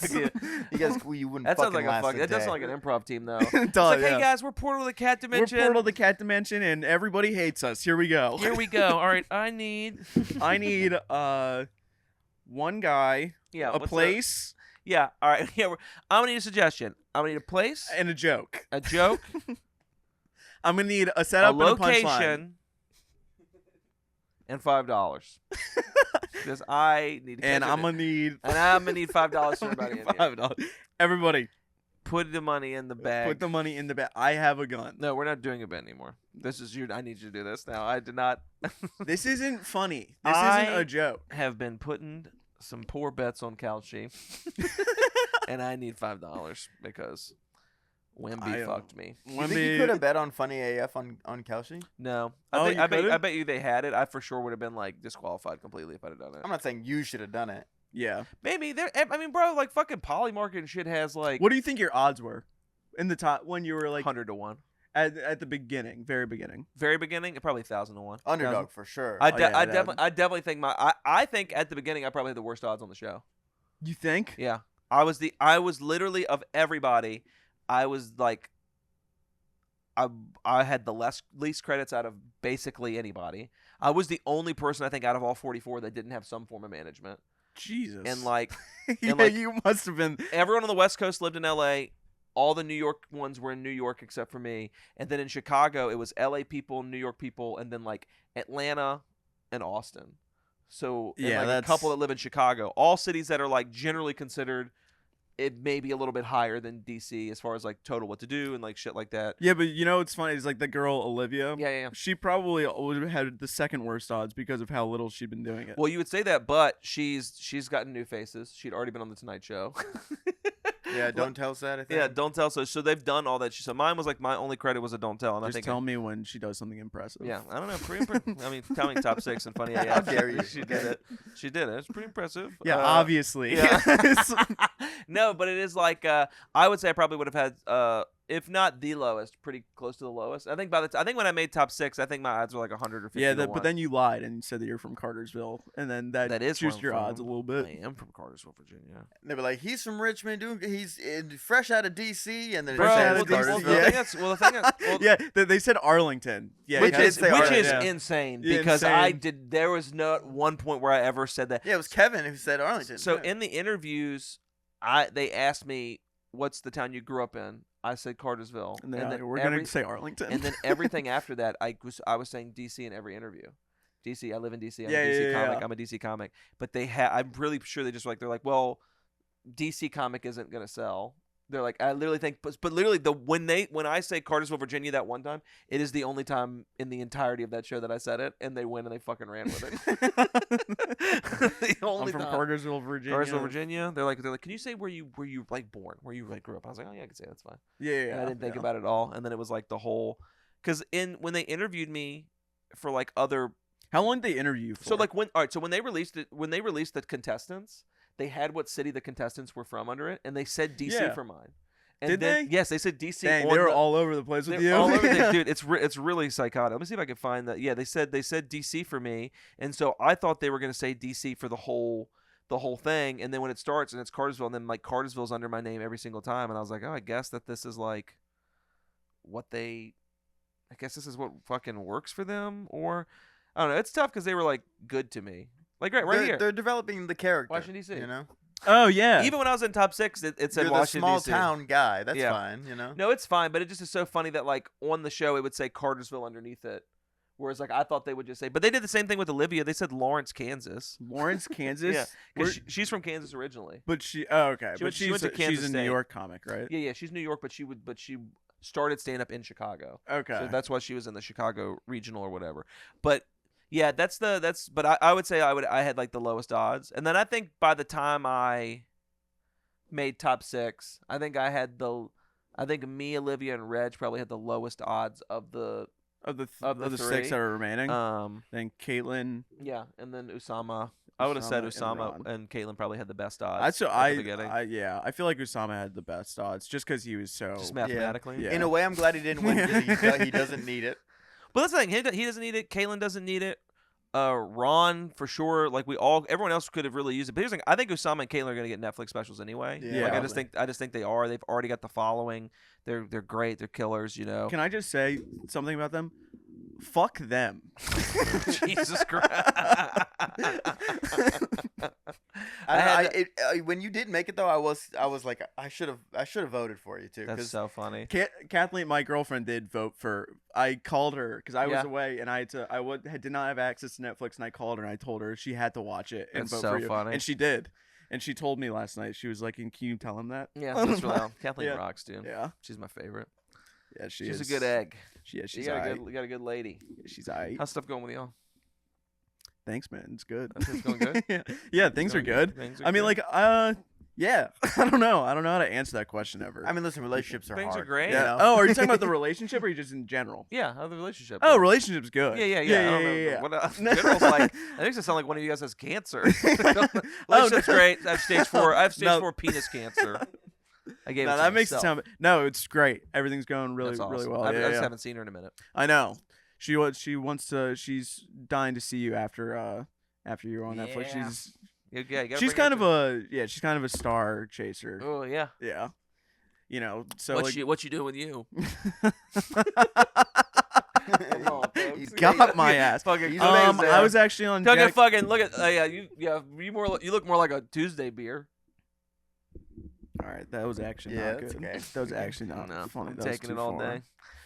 dimension. You guys, you wouldn't. That sounds like last that does day. sound like an improv team though. It It's does, like, hey yeah. guys, we're Portal to the Cat We're Dimension. Portal to the cat dimension, and everybody hates us. Here we go. Here we go. All right, I need I need one guy, yeah, a what's place, yeah, all right. Yeah, I'm gonna need a suggestion. I'm gonna need a place, and a joke. a joke, I'm gonna need a a setup and a punchline. location, and $5. Because I need to And catch I'm it. gonna need And I'm gonna need $5 for everybody in here. $5. Everybody, Put the money in the bag. put the money in the bag. I have a gun. No, we're not doing a bet anymore. This is you. I need you to do this now. I did not This isn't funny. This I- isn't a joke. have been putting some poor bets on Calci, and I need $5 because Wemby I, fucked me. You think you could have bet on Funny AF on Kalshi? No, Oh, you I could've? bet you they had it. I for sure would have been like disqualified completely if I'd have done it. I'm not saying you should have done it. Yeah. Maybe there. I mean, bro, like fucking Polymarket and shit has like What do you think your odds were in the top when you were like 100 to 1. at the beginning, very beginning? Very beginning, probably 1,000 to 1. Underdog for sure. I Oh, yeah, that- definitely think I think at the beginning I probably had the worst odds on the show. You think? Yeah, I was literally of everybody, I was like, I had the least credits out of basically anybody. I was the only person I think out of all 44 that didn't have some form of management. Jesus. And like yeah, like- you must have been. everyone on the West Coast lived in LA. All the New York ones were in New York except for me. And then in Chicago, it was LA people, New York people, and then like Atlanta and Austin. So and Yeah, like a that's- couple that live in Chicago. All cities that are like generally considered it may be a little bit higher than DC as far as like total what to do and like shit like that. Yeah, but you know what's funny is like the girl Olivia. Yeah. She probably would have had the second worst odds because of how little she'd been doing it. Well, you would say that, but she's gotten new faces. She'd already been on the Tonight Show. Yeah, don't tell set. I think. Yeah, don't tell. So they've done all that. So mine was like my only credit was a don't tell, and I Just think tell me when she does something impressive. yeah, I don't know. I mean, coming top 6 and funny. How Yeah, dare you. She did it. She did it. It's pretty impressive. Yeah, obviously. Yeah. No, but it is like I would say I probably would have had if not the lowest, pretty close to the lowest. I think I think when I made top 6, I think my odds were like 100 or 50. Yeah, to 1. but then you lied and you said that you're from Cartersville, and then that is where juiced I'm your from. odds a little bit. I am from Cartersville, Virginia. They were like, he's from Richmond, he's fresh out of D.C. and then Bro, fresh out well, of the Cartersville. thing that's well, Yeah, they said Arlington. Yeah, They which did is say Arlington. insane Yeah, because insane. there was not one point where I ever said that. Yeah, it was Kevin who said Arlington. So yeah. in the interviews, they asked me, "What's the town you grew up in?" I said Cartersville, and then we're gonna say Arlington. and then everything after that, I was saying DC in every interview. DC, I live in DC. I'm Yeah, a DC yeah, comic. yeah. I'm a DC comic. But I'm really sure they just they're like, well, DC comic isn't gonna sell. They're like, I literally think, but literally when I say Cartersville, Virginia, that one time, it is the only time in the entirety of that show that I said it, and they win and they fucking ran with it. The only I'm from time. Cartersville, Virginia. Cartersville, Virginia. They're like, can you say where you like born, where you like grew up? I was like, oh yeah, I can say that's fine. Yeah, And I didn't think about it at all. And then it was like the whole, because when they interviewed me for like other, How long did they interview you for? so like when they released the contestants, they had what city the contestants were from under it, and they said DC Yeah. for mine. And Did then, they? Yes, they said DC. Dang, on they were the- all over the place with they're you. all over the, dude. It's really psychotic. Let me see if I can find that. Yeah, they said DC for me, and so I thought they were gonna say DC for the whole thing, and then when it starts and it's Cartersville, and then like Cartersville's under my name every single time, and I was like, oh, I guess that this is like I guess this is what fucking works for them, or I don't know. It's tough because they were like good to me, like right here, They're developing the character. Washington DC. You know, Oh yeah. Even when I was in top 6, it said you're the Washington small DC. town guy. That's Yeah. fine. You know. No, it's fine, but it just is so funny that like on the show it would say Cartersville underneath it, whereas like I thought they would just say. But they did the same thing with Olivia. They said Lawrence, Kansas. Lawrence, Kansas. Yeah, Where- because she's from Kansas originally. But she. Oh, okay. She but went- she went to she's Kansas a New State. York comic, right? Yeah, she's New York, but she started stand up in Chicago. Okay. So that's why she was in the Chicago regional or whatever. But yeah, but I would say I had like the lowest odds. And then I think by the time I made top 6, I think me, Olivia, and Reg probably had the lowest odds of the of the three. 6 that are remaining. um Then Caitlin. yeah, and then Usama. I would have said Usama Usama and and Caitlin probably had the best odds. That's what at the beginning. I feel like Usama had the best odds just because he was so. Just mathematically. Yeah. In a way, I'm glad he didn't win because he doesn't need it. But that's the thing. He doesn't need it. Caitlin doesn't need it. Ron for sure. Like everyone else could have really used it. But here's the thing. I think Usama and Caitlin are gonna get Netflix specials anyway. Yeah, Like probably. I just think they are. They've already got the following. They're great. They're killers. You know. Can I just say something about them? Fuck them. Jesus Christ. When you did make it though, I was like, I should have voted for you too. That's 'cause so funny. Kathleen, my girlfriend, did vote for. I called her because I was Yeah. away and I did not have access to Netflix, and I called her and I told her she had to watch it and That's vote so for you, funny. and she did. And she told me last night. She was like, "Can you tell him that?" Yeah, that's really Kathleen Yeah. rocks, dude. Yeah, She's my favorite. yeah, She's a good egg. She's You got a good lady. She's aight. How's stuff going with y'all? Thanks, man. It's good. It's going good? yeah, things are good. Things are I mean, good? like, yeah. I don't know how to answer that question ever. I mean, listen, relationships are Things are hard. great. you yeah. know? Oh, are you talking about the relationship, or are you just in general? Yeah, how's the relationship? Oh, going? relationship's good. Yeah. I don't know. yeah. What general's like? That makes it sound like one of you guys has cancer. Relationship's no. great. I have stage 4. I have stage No. 4 penis cancer. I gave it No, to that makes it myself. sound. No, it's great. Everything's going really, That's really awesome. well. I Yeah, just yeah. haven't seen her in a minute. I know. She wants to. She's dying to see you after you're on Netflix. Yeah. You gotta She's bring kind her of a she's kind of a star chaser. Oh yeah. Yeah. You know, so What like, you doing with you? He's got my ass. Fucking He's amazing. I was actually on Fucking Jack. fucking look at you look more like a Tuesday beer. All right, that was actually Yeah, not that's good. okay. That was actually not No, funny. I'm That was taking too it all far. day.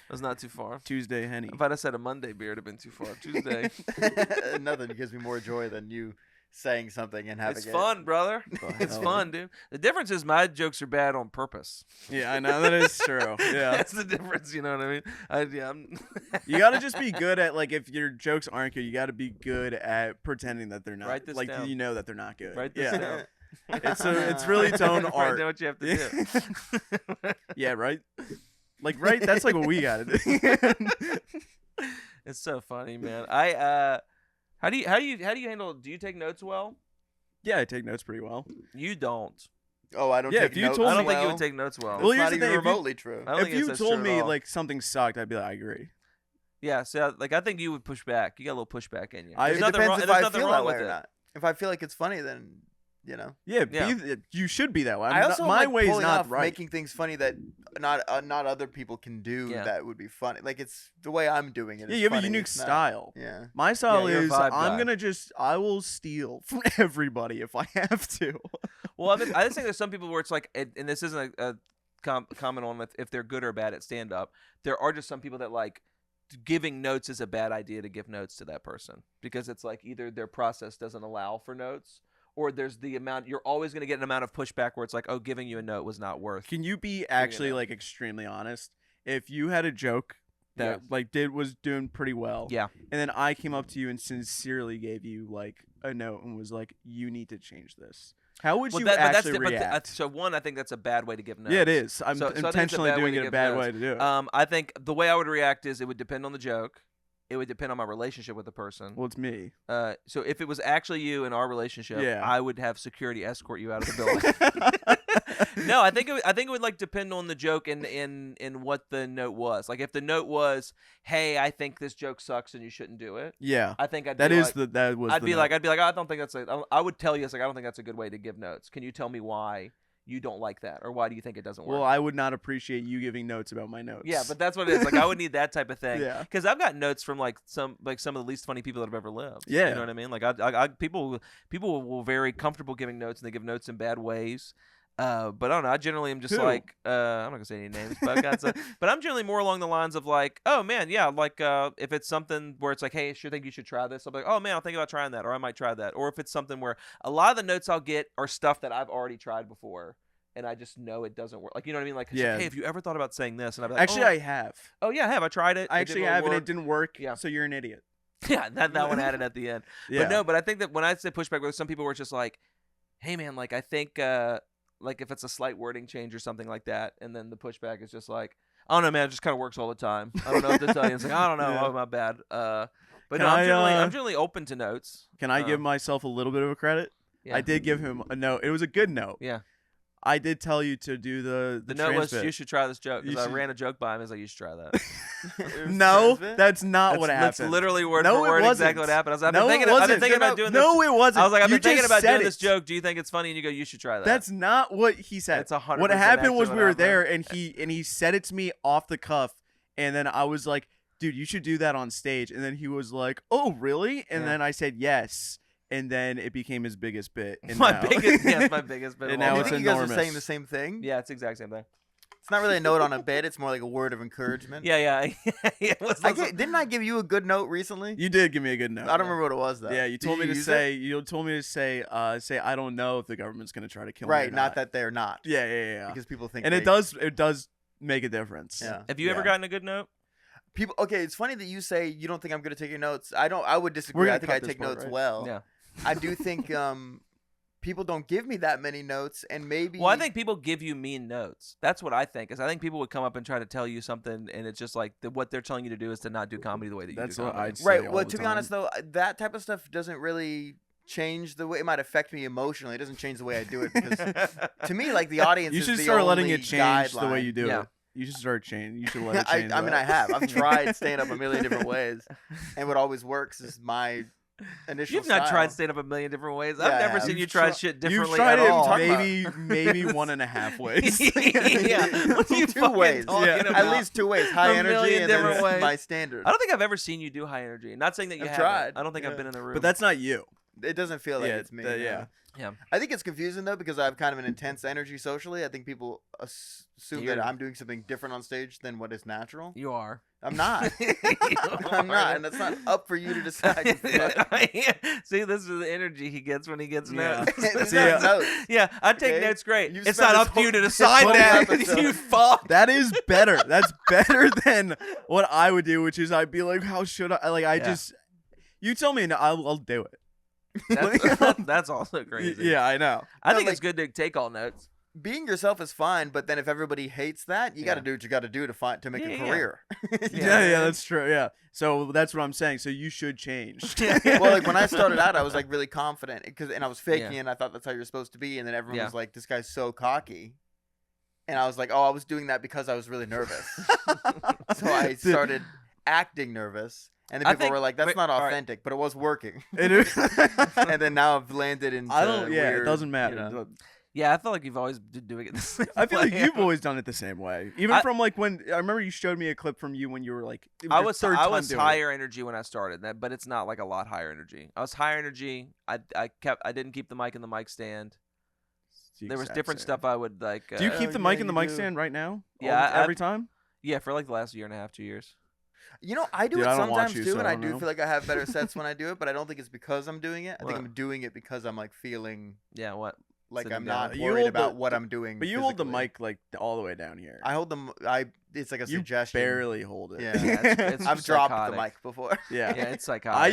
That's not too far. Tuesday Henny. If I'd have said a Monday beer, it'd have been too far. Tuesday. Nothing gives me more joy than you saying something and having It's it. fun, brother. It's hell. fun, dude. The difference is my jokes are bad on purpose. Yeah, I know that is true. Yeah. That's the difference. You know what I mean? I'm You got to just be good at, like, if your jokes aren't good, you got to be good at pretending that they're not. Write this like down. you know that they're not good. Write this yeah. down. It's really its own Right, art. know what you have to do. Yeah, right. Like right. That's like what we gotta do. It's so funny, man. How do you handle? Do you take notes well? Yeah, I take notes pretty well. You don't. Oh, I don't Yeah, take if you notes. told I don't think you well. would take notes well. That's Well, here's not the even thing, if you- remotely true. I don't If think you that's told true me at all. like something sucked, I'd be like, I agree. Yeah, so like I think you would push back. You got a little pushback in you. It There's It nothing depends wrong. if There's I nothing feel wrong that way with or it. not. If I feel like it's funny, then Yeah, Yeah. you should be that way. I also my like way is pulling not off right. making things funny that not other people can do. Yeah. That would be funny. Like it's the way I'm doing it. Yeah, is you have a funny, unique it's not- style. Yeah. My style you're a is vibe I'm guy. I will steal from everybody if I have to. Well, I just think there's some people where it's like, and this isn't a comment on if they're good or bad at stand up. There are just some people that like giving notes is a bad idea to give notes to that person because it's like either their process doesn't allow for notes or there's the amount you're always going to get an amount of pushback where it's like, oh, giving you a note was not worth. Can you be actually know. like extremely honest? If you had a joke that like was doing pretty well, Yeah. and then I came up to you and sincerely gave you like a note and was like, you need to change this. How would you actually react? So one, I think that's a bad way to give notes. Yeah, it is. I'm So I think it's a intentionally bad way doing to it a give bad notes. way to do it. I think the way I would react is it would depend on the joke. It would depend on my relationship with the person. Well, it's me. So if it was actually you in our relationship, Yeah. I would have security escort you out of the building. No, I think it would like depend on the joke and what the note was. Like if the note was, "Hey, I think this joke sucks and you shouldn't do it." Yeah, I think I'd that be is like, the that was. I'd the be note. like, I don't think that's I would tell you, it's like, I don't think that's a good way to give notes. Can you tell me why you don't like that, or why do you think it doesn't work? Well, I would not appreciate you giving notes about my notes. Yeah, but that's what it is. Like I would need that type of thing. Yeah. Because I've got notes from like some of the least funny people that have ever lived. Yeah. You know what I mean? Like I people will very comfortable giving notes and they give notes in bad ways. But I don't know. I generally am just Who? like I'm not gonna say any names, but I've got some, but I'm generally more along the lines of like, oh man, yeah, like if it's something where it's like, hey, I sure think you should try this. I'll be like, oh man, I'll think about trying that, or I might try that. Or if it's something where a lot of the notes I'll get are stuff that I've already tried before. And I just know it doesn't work. Like, you know what I mean? Like, it's Yeah. like, hey, have you ever thought about saying this? And I'd be like, Actually, oh, I have. oh yeah, I have. I tried it. I It actually didn't have, and work. it didn't work. Yeah. So you're an idiot. Yeah, that one added at the end. Yeah. But no, but I think that when I say pushback, with some people were just like, hey man, like I think like if it's a slight wording change or something like that, and then the pushback is just like, I don't know, man, it just kind of works all the time. I don't know what to tell you. It's like, I don't know, Yeah. oh my bad. But Can no, I, I'm generally open to notes. Can I give myself a little bit of a credit? Yeah. I did give him a note. It was a good note. Yeah. I did tell you to do the The note was, transcript. you should try this joke. You Because I should- ran a joke by him. He's like, you should try that. No, Transcript? that's not what That's happened. literally word No, for it word wasn't. exactly what happened. I was like, No, I've it been wasn't. thinking about doing this. No, it wasn't. I was like, I've You been thinking just about said doing it. this joke. Do you think it's funny? And you go, you should try that. That's not what he said. That's 100% What happened was actually we what were there, happened. and he said it to me off the cuff, and then I was like, "Dude, you should do that on stage." And then he was like, "Oh, really?" And Yeah. then I said yes, and then it became his biggest bit. And my now- biggest, yes, my biggest bit. And of all now you it's time. think you guys are enormous. saying the same thing? Yeah, it's the exact same thing. It's not really a note on a bit. It's more like a word of encouragement. Yeah. Yeah, Didn't I give you a good note recently? You did give me a good note. I don't remember what it was though. Yeah, you Did told me to use say. it? You told me to say. Say I don't know if the government's gonna try to kill me. Right, or not that they're not. Yeah, yeah, yeah. Because people think. And they, it does make a difference. Yeah. Have you ever Yeah. gotten a good note? People. Okay, it's funny that you say you don't think I'm gonna take your notes. I don't. I would We're disagree. gonna I think cut I this take part, notes right? well. Yeah. I do think people don't give me that many notes, and maybe. Well, I think people give you mean notes. That's what I think. Is I think people would come up and try to tell you something, and it's just like what they're telling you to do is to not do comedy the way that you That's do what comedy. I'd say. Right. all Well, the to be time. honest though, that type of stuff doesn't really change the way it might affect me emotionally. It doesn't change the way I do it because to me, like the audience, You is should the start letting only it change the way guideline. you do Yeah. it. You should start changing. You should let it change. I mean, I have. I've tried stand up a million different ways, and what always works is my initial. You've not style. tried stand up a million different ways. Yeah, I've I never have. seen you You've try tri- shit You've differently tried at all. it maybe 1.5 ways. Yeah. What are you Two fucking ways. talking Yeah. about? At least two ways: high A energy million and different then ways. my standard. I don't think I've ever seen you do high energy. Not saying that you I've haven't. tried. I don't think I've Yeah. been in the room. But that's not you. It doesn't feel like Yeah, it's me. yeah. Yeah. I think it's confusing though because I have kind of an intense energy socially. I think people assume that You're- I'm doing something different on stage than what is natural. You are. I'm not. I'm not, and that's not up for you to decide. you fuck. See, this is the energy he gets when he gets Yeah. notes. It's See, not notes. Yeah, I take Okay? notes great. You've It's spent not this up to you to whole- decide whole that. episode. You fuck. That is better. That's better than what I would do, which is I'd be like, how should I? Like, I Yeah. just, you tell me and I'll do it. That's also crazy. Yeah, I know. I No, think like- it's good to take all notes. Being yourself is fine, but then if everybody hates that, you got to Yeah. do what you got to do to make a Yeah. career. Yeah, that's true. Yeah. So that's what I'm saying. So you should change. Well, like when I started out, I was like really confident and I was faking Yeah. it. And I thought that's how you're supposed to be, and then everyone Yeah. was like, "This guy's so cocky," and I was like, "Oh, I was doing that because I was really nervous." So I started acting nervous, and then I people think- were like, "That's wait, not all right. authentic," but it was working. And And then now I've landed into. I don't. Yeah, weird, it doesn't matter. you know. Yeah, I feel like you've always been doing it the same I feel like way. you've always done it the same way. Even I- from like when I remember you showed me a clip from you when you were like it your third I time was doing it. higher energy when I started that, but it's not like a lot higher energy. I was higher energy. I didn't keep the mic in the mic stand. It's the There was exact different same. stuff I would like. Do you keep the mic in the you mic do. stand right now? Yeah, every time. Yeah, for like the last year and a half, 2 years. You know, I do Dude, it I don't watch sometimes you, too, so and I I don't do know. feel like I have better sets when I do it, but I don't think it's because I'm doing it. I think What? I'm doing it because I'm like feeling Yeah, what? like Sitting I'm down. not You worried hold about the- what I'm doing. But you hold the physically. mic like all the way down here. I hold them. It's like a You suggestion. barely hold it. Yeah. it's I've dropped psychotic. the mic before. yeah. Yeah, it's psychotic. I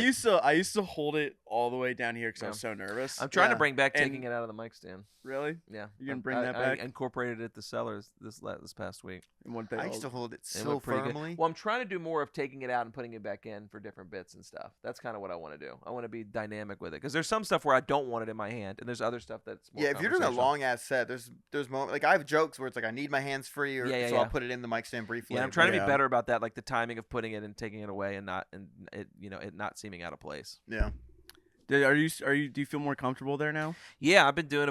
used to hold it all the way down here because I Yeah. was so nervous. I'm trying to Yeah. bring back And- taking it out of the mic stand. Really? Yeah, You gonna I- bring that I back? incorporated it at the Cellars this past week. And what they I all- used to hold it It so went pretty good. firmly. Well, I'm trying to do more of taking it out and putting it back in for different bits and stuff. That's kind of what I want to do. I want to be dynamic with it because there's some stuff where I don't want it in my hand, and there's other stuff that's more Yeah, if you're doing a conversational. long ass set, there's moments like I have jokes where it's like I need my hands free, or Yeah, so yeah. I'll put it in the mic stand briefly. Yeah, I'm trying to Yeah. be better about that, like the timing of putting it and taking it away, and it not seeming out of place. Yeah. Do you feel more comfortable there now? Yeah, I've been doing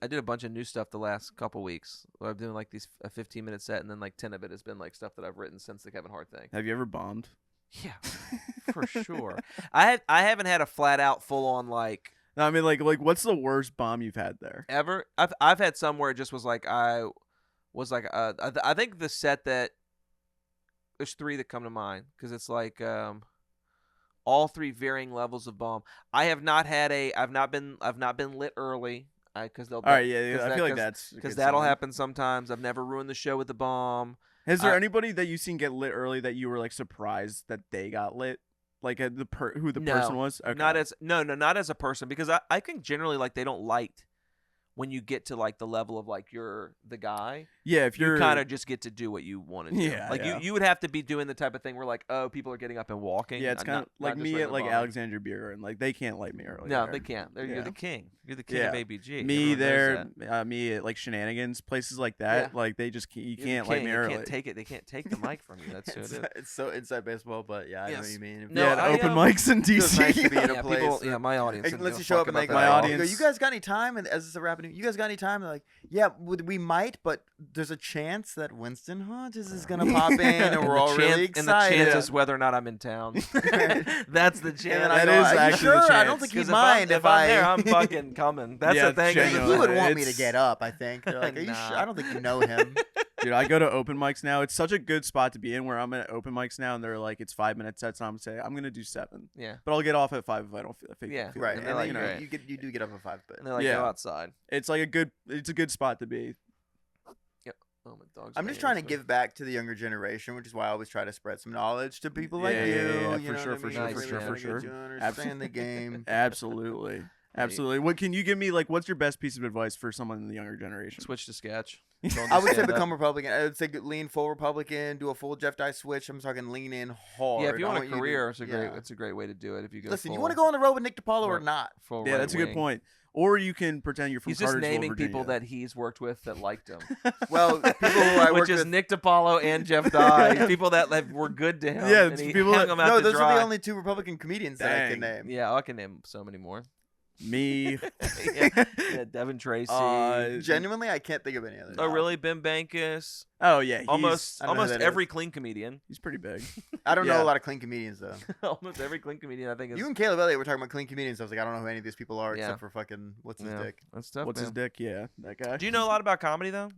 I did a bunch of new stuff the last couple weeks. Where I'm doing like a 15-minute set, and then like 10 of it has been like stuff that I've written since the Kevin Hart thing. Have you ever bombed? Yeah, for sure. I haven't had a flat out full on like No, I mean like what's the worst bomb you've had there? ever. I've had some where it just was like I think the set that there's 3 that come to mind because it's like all 3 varying levels of bomb. I've not been lit early because they'll All right, yeah, I feel like that's a because good that'll sign. happen sometimes. I've never ruined the show with the bomb. Has there I- anybody that you seen get lit early that you were like surprised that they got lit? Like who the No, person was? Okay. Not as a person because I think generally like they don't light when you get to like the level of like you're the guy. Yeah, if You you're kind of just get to do what you want to do. Yeah, like yeah. you would have to be doing the type of thing where like, oh, people are getting up and walking. yeah, it's kind of like just me at regular like bombing. Alexandria Beer and like they can't light me early. No, there. they can't. You're Yeah. the king. You're the king Yeah. of ABG. Me Everyone knows there, that. me at like Shenanigans, places like that. Yeah. Like they just you You're the can't light king. me They early. can't take it. They can't take the mic from you. That's who it is. It's so inside baseball, but yeah, I know what Yes. you mean. No, yeah, at I, open um, mics in feels nice to DC. be in a Yeah, place. people, that- yeah, my audience. Like, doesn't unless give you a show fuck up and about they go, that My at all. audience- you go, you guys got any time? And as it's a rapping, you guys got any time? They're like, yeah, we might, but there's a chance that Winston Hodges is gonna pop in, and And we're the all really and the excited. chance is whether or not I'm in town. That's the chance. And then I That go, is are you actually the sure? I chance. don't think he'd 'Cause mind if I'm there, I'm I. fucking coming. That's Yeah, the thing. genuinely. He would want me It's- to get up. I think. They're like, are you Nah. sure? I don't think you know him. Dude, I go to open mics now. It's such a good spot to be in where I'm at open mics now and they're like it's 5-minute sets and I'm say I'm gonna do 7. Yeah. But I'll get off at 5 if I don't feel Yeah. feel Right, it. and they're then, like, you know, great. you do get up at 5, but And they're like, Yeah. go outside. It's like it's a good spot to be. Oh, my dog's I'm just playing trying to this way. give back to the younger generation, which is why I always try to spread some knowledge to people like Yeah, you. yeah, yeah, you for know sure, what I for mean? sure, Really for sure, trying for to sure. get you to understand the game. Absolutely. Absolutely. What can you give me like what's your best piece of advice for someone in the younger generation? Switch to sketch. I would say become Republican. I would say lean full Republican, do a full Jeff Dye switch. I'm talking lean in hard. Yeah, if you I want a you to- career, it's a great. yeah. It's a great way to do it. If you go. Listen, you full- want to go on the road with Nick DiPaolo or Right. not? full Yeah, right that's a good wing. point. Or you can pretend you're from He's just Cartersville, naming Virginia. people that he's worked with that liked him. Well, people who I Which worked is with. Nick DiPaolo and Jeff Dye. People that were good to him. Yeah, and it's he people hung that- them out No, to those dry. are the only 2 Republican comedians that I can Dang. name. Yeah, I can name so many more. me. Yeah, Devin Treacy. Genuinely, I can't think of any others. Oh, really? Ben Bankus. Oh yeah, he's, Almost I don't know who that every clean comedian. he's pretty big. I don't know Yeah. a lot of clean comedians though. Almost every clean comedian, I think, is. You and Caleb Elliott were talking about clean comedians. I was like, I don't know who any of these people are Yeah. except for fucking what's his Yeah, dick. That's tough. What's his man. dick? Yeah, that guy. Do you know a lot about comedy though?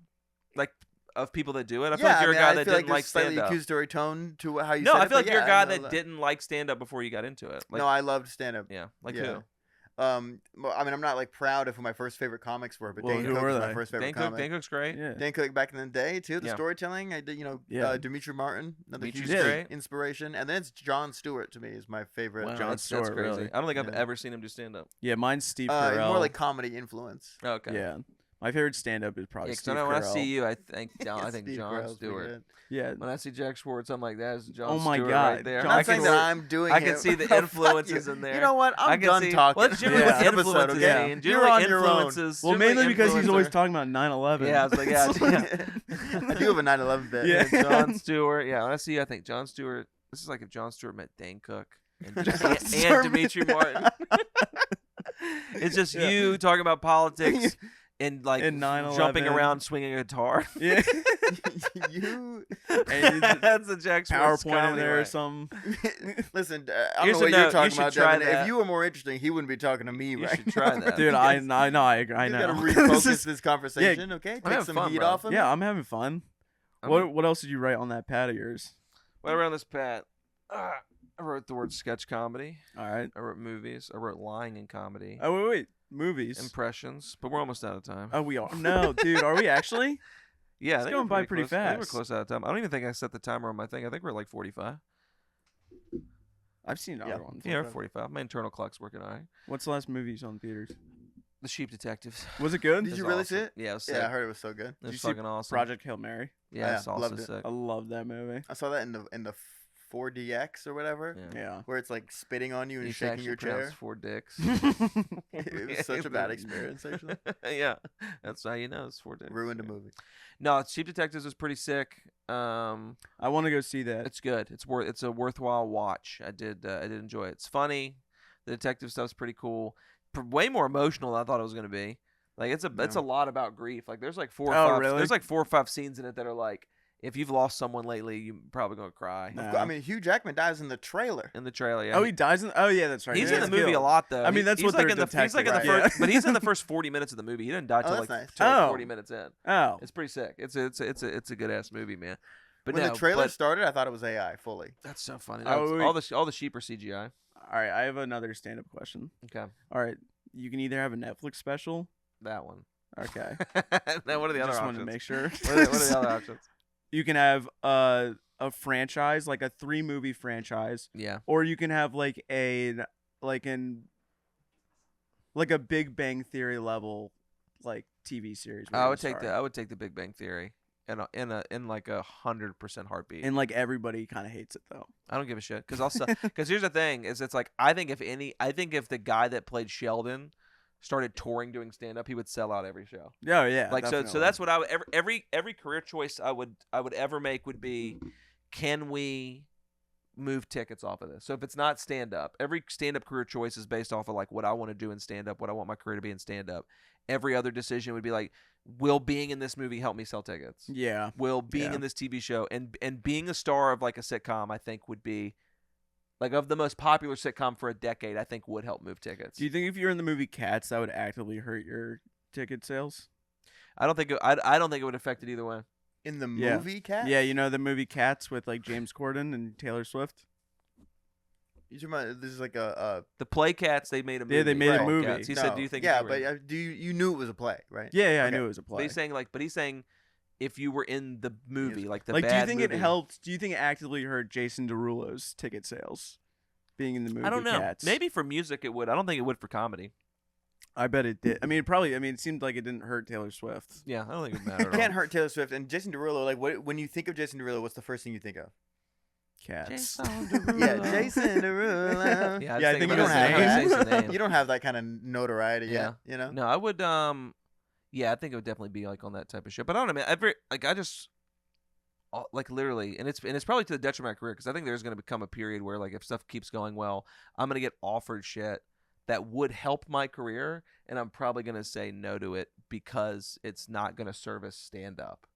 Like of people that do it. I feel Yeah, like you're I mean, a guy I that feel didn't like like there's slightly stand up. accusatory tone to how you No, said I it, feel like but you're a yeah, guy know that didn't like stand up before you got into it. Like, no, I loved stand up. yeah, like yeah. who? Well, I mean, I'm not like proud of who my first favorite comics were, but Well, Dane who Cook were was my they? first favorite Dan Cook, comic. Dan Cook's great. Yeah. Dane Cook back in the day too. The Yeah. storytelling, I did, Yeah. Dimitri Martin, another Dimitri's huge great. inspiration, and then it's John Stewart to me is my favorite. Wow, Jon that's Stewart, crazy. really. I don't think I've Yeah. ever seen him do stand up. Yeah, mine's Steve Carell. More like comedy influence. Okay. Yeah, my favorite stand-up is probably Yeah, 'cause Steve I know when I Carell. see you, I think I think Steve Jon Carell's pretty Stewart. good. Yeah, When I see Jack Schwartz, I'm like, that is Jon Oh my Stewart God, right there. Jon I'm I not saying can that see- I'm doing I it. can see the Fuck influences you. in there. You know what? I I'm can done see, talking. Well, it's generally Yeah. what influences Yeah. me. You're Generally on your own. influences. well, generally mainly because he's always influencer- talking about 9/11. Yeah, I was like, yeah, I do have a 9/11 bit. Yeah. Jon Stewart. Yeah, when I see you, I think Jon Stewart. This is like if Jon Stewart met Dane Cook and Stewart Dimitri Martin. It's just Yeah. you talking about politics and like And 9/11. jumping around swinging a guitar. Yeah. You And That's a Jack Schwartz PowerPoint in comedy, there or right? something. listen. I Here's don't know a what you're note. You talking should about, try Devin. that. If you were more interesting, he wouldn't be talking to me, You right? should try that. Dude, I know. I You know. gotta This refocus is- this conversation, okay? Take having some fun, heat bro. off him. Yeah, I'm having fun. I'm- What else did you write on that pad of yours? Right around this pat. I wrote the word sketch comedy. All right. I wrote movies. I wrote lying in comedy. Oh wait. Movies. Impressions. But we're almost out of time. Oh, we are. No, dude, are we actually? Yeah, I It's think going we're by pretty close. I think we're fast. close out of time. I don't even think I set the timer on my thing. I think we're like 45. I've seen other ones. Yeah, we're 45. My internal clock's working all right. What's the last movie you saw in theaters? The Sheep Detectives. Was it good? Did It you was really awesome. see it? Yeah, it was sick. Yeah, I heard it was so good. It Did was you see fucking awesome. Project Hail Mary. Yeah, Yeah, it's also loved it. sick. I love that movie. I saw that in the 4DX or whatever, Yeah. Yeah. where it's like spitting on you and It's shaking actually your chair. pronounced four dicks. It was such a bad experience, actually. Yeah, that's how you know it's four dicks. Ruined a Yeah. movie. No, Sheep Detectives was pretty sick. I want to go see that. It's good. It's a worthwhile watch. I did enjoy it. It's funny. The detective stuff's pretty cool. Way more emotional than I thought it was gonna be. Like it's a lot about grief. Like there's like four or Oh, five. really? There's like 4 or 5 scenes in it that are like, if you've lost someone lately, you're probably gonna cry. Nah. I mean, Hugh Jackman dies in the trailer. In the trailer, yeah. Oh, he dies in. Oh, yeah, that's right. He's He in the gets movie a killed. lot though. I mean, that's he's what like they're in the he's like in the detecting, first, right? but he's in the first 40 minutes of the movie. He didn't die till Oh, like, that's nice. till like Oh. 40 minutes in. Oh, It's pretty sick. It's a good ass movie, man. But When no, the trailer but started, I thought it was AI fully. that's so funny. Oh, No, wait. all the sheep are CGI. all right. I have another stand-up question. Okay, All right, you can either have a Netflix special. that one. Okay. Now, what are the other Just options? wanted to make sure. What are the other options? You can have a franchise, like a 3-movie franchise, Yeah. or you can have like a Big Bang Theory level like TV series. where I you're would take starring. I would take the Big Bang Theory in like 100% heartbeat. And like everybody kind of hates it though. I don't give a shit because here's the thing is it's like I think if the guy that played Sheldon started touring doing stand up, he would sell out every show. Oh yeah. Like so definitely. that's what I would every career choice I would ever make would be, can we move tickets off of this? So if it's not stand up, every stand up career choice is based off of like what I want to do in stand up, what I want my career to be in stand up. Every other decision would be like, will being in this movie help me sell tickets? Yeah. Will being Yeah. in this TV show and being a star of like a sitcom, I think would be like of the most popular sitcom for a decade, I think would help move tickets. Do you think if you're in the movie Cats, that would actively hurt your ticket sales? I don't think it would affect it either way. In the Yeah. movie, Cat? Yeah, you know the movie Cats with like James Corden and Taylor Swift. You talking about this is like a The Play Cats, they made a movie. Yeah, they made a called movie. Cats. He no. said, "Do you think?" Yeah, if you were but in-" you knew it was a play, right? Yeah, I Okay. knew it was a But play. he's saying, if you were in the movie, like the Like, do you bad think movie, it helped? Do you think it actively hurt Jason Derulo's ticket sales? Being in the movie I don't know. Cats. Maybe for music it would. I don't think it would for comedy. I bet it did. I mean, it seemed like it didn't hurt Taylor Swift. Yeah, I don't think it would matter. It at can't all. hurt Taylor Swift and Jason Derulo. Like, when you think of Jason Derulo, what's the first thing you think of? Cats. Jason Derulo. Yeah, Jason Derulo. Yeah, Yeah, I think you about don't have his that. name. You don't have that kind of notoriety Yeah. yet, you know? No, I would. Yeah, I think it would definitely be like on that type of shit. But I don't know, man. I just like literally, and it's probably to the detriment of my career because I think there's going to become a period where like if stuff keeps going well, I'm going to get offered shit that would help my career, and I'm probably going to say no to it because it's not going to service stand up.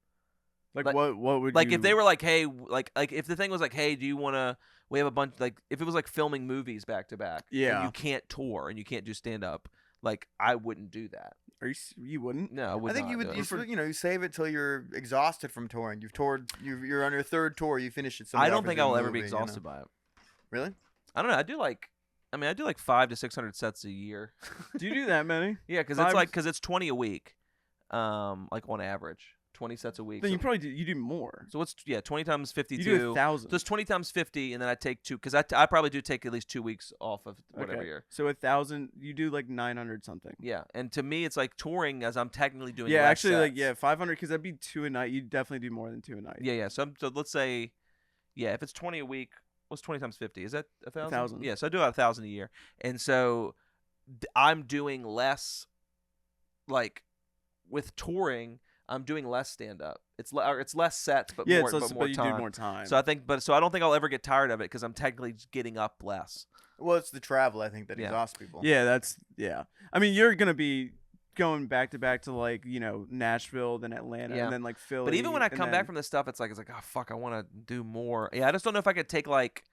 Like, Like- what would Like you... if they were like, hey, like if the thing was like, hey, do you want to? We have a bunch like if it was like filming movies back to back, Yeah. and you can't tour and you can't do stand up. Like I wouldn't do that. you wouldn't? No, I would I think not you do would. it. You save it till you're exhausted from touring. You've toured. You're on your third tour. You finish it. I don't think I will ever be exhausted by it. Really? I don't know. I do like I mean, I do like 500 to 600 sets a year. Do you do that many? Yeah, because it's 20 a week, like on average, 20 sets a week. Then so, you probably do. You do more. So what's 20 times 52? You do 1,000. So it's 20 times 50, and then I take 2 because I probably do take at least 2 weeks off of whatever year. So 1,000, you do like 900 something. Yeah, and to me, it's like touring as I'm technically doing. Yeah, less actually, sets. 500 because that'd be 2 a night. You definitely do more than 2 a night. Yeah. So let's say, if it's 20 a week, what's 20 times 50? Is that 1,000? 1,000. Yeah, so I do about 1,000 a year, and so I'm doing less, like, with touring. I'm doing less stand up. It's less sets, but more, but more you time. do more time. So I don't think I'll ever get tired of it because I'm technically just getting up less. Well, it's the travel, I think, that exhausts people. Yeah, I mean, you're gonna be going back to back to like Nashville, then Atlanta, and then like Philly. But even when I come back from this stuff, it's like oh fuck, I want to do more. Yeah, I just don't know if I could take like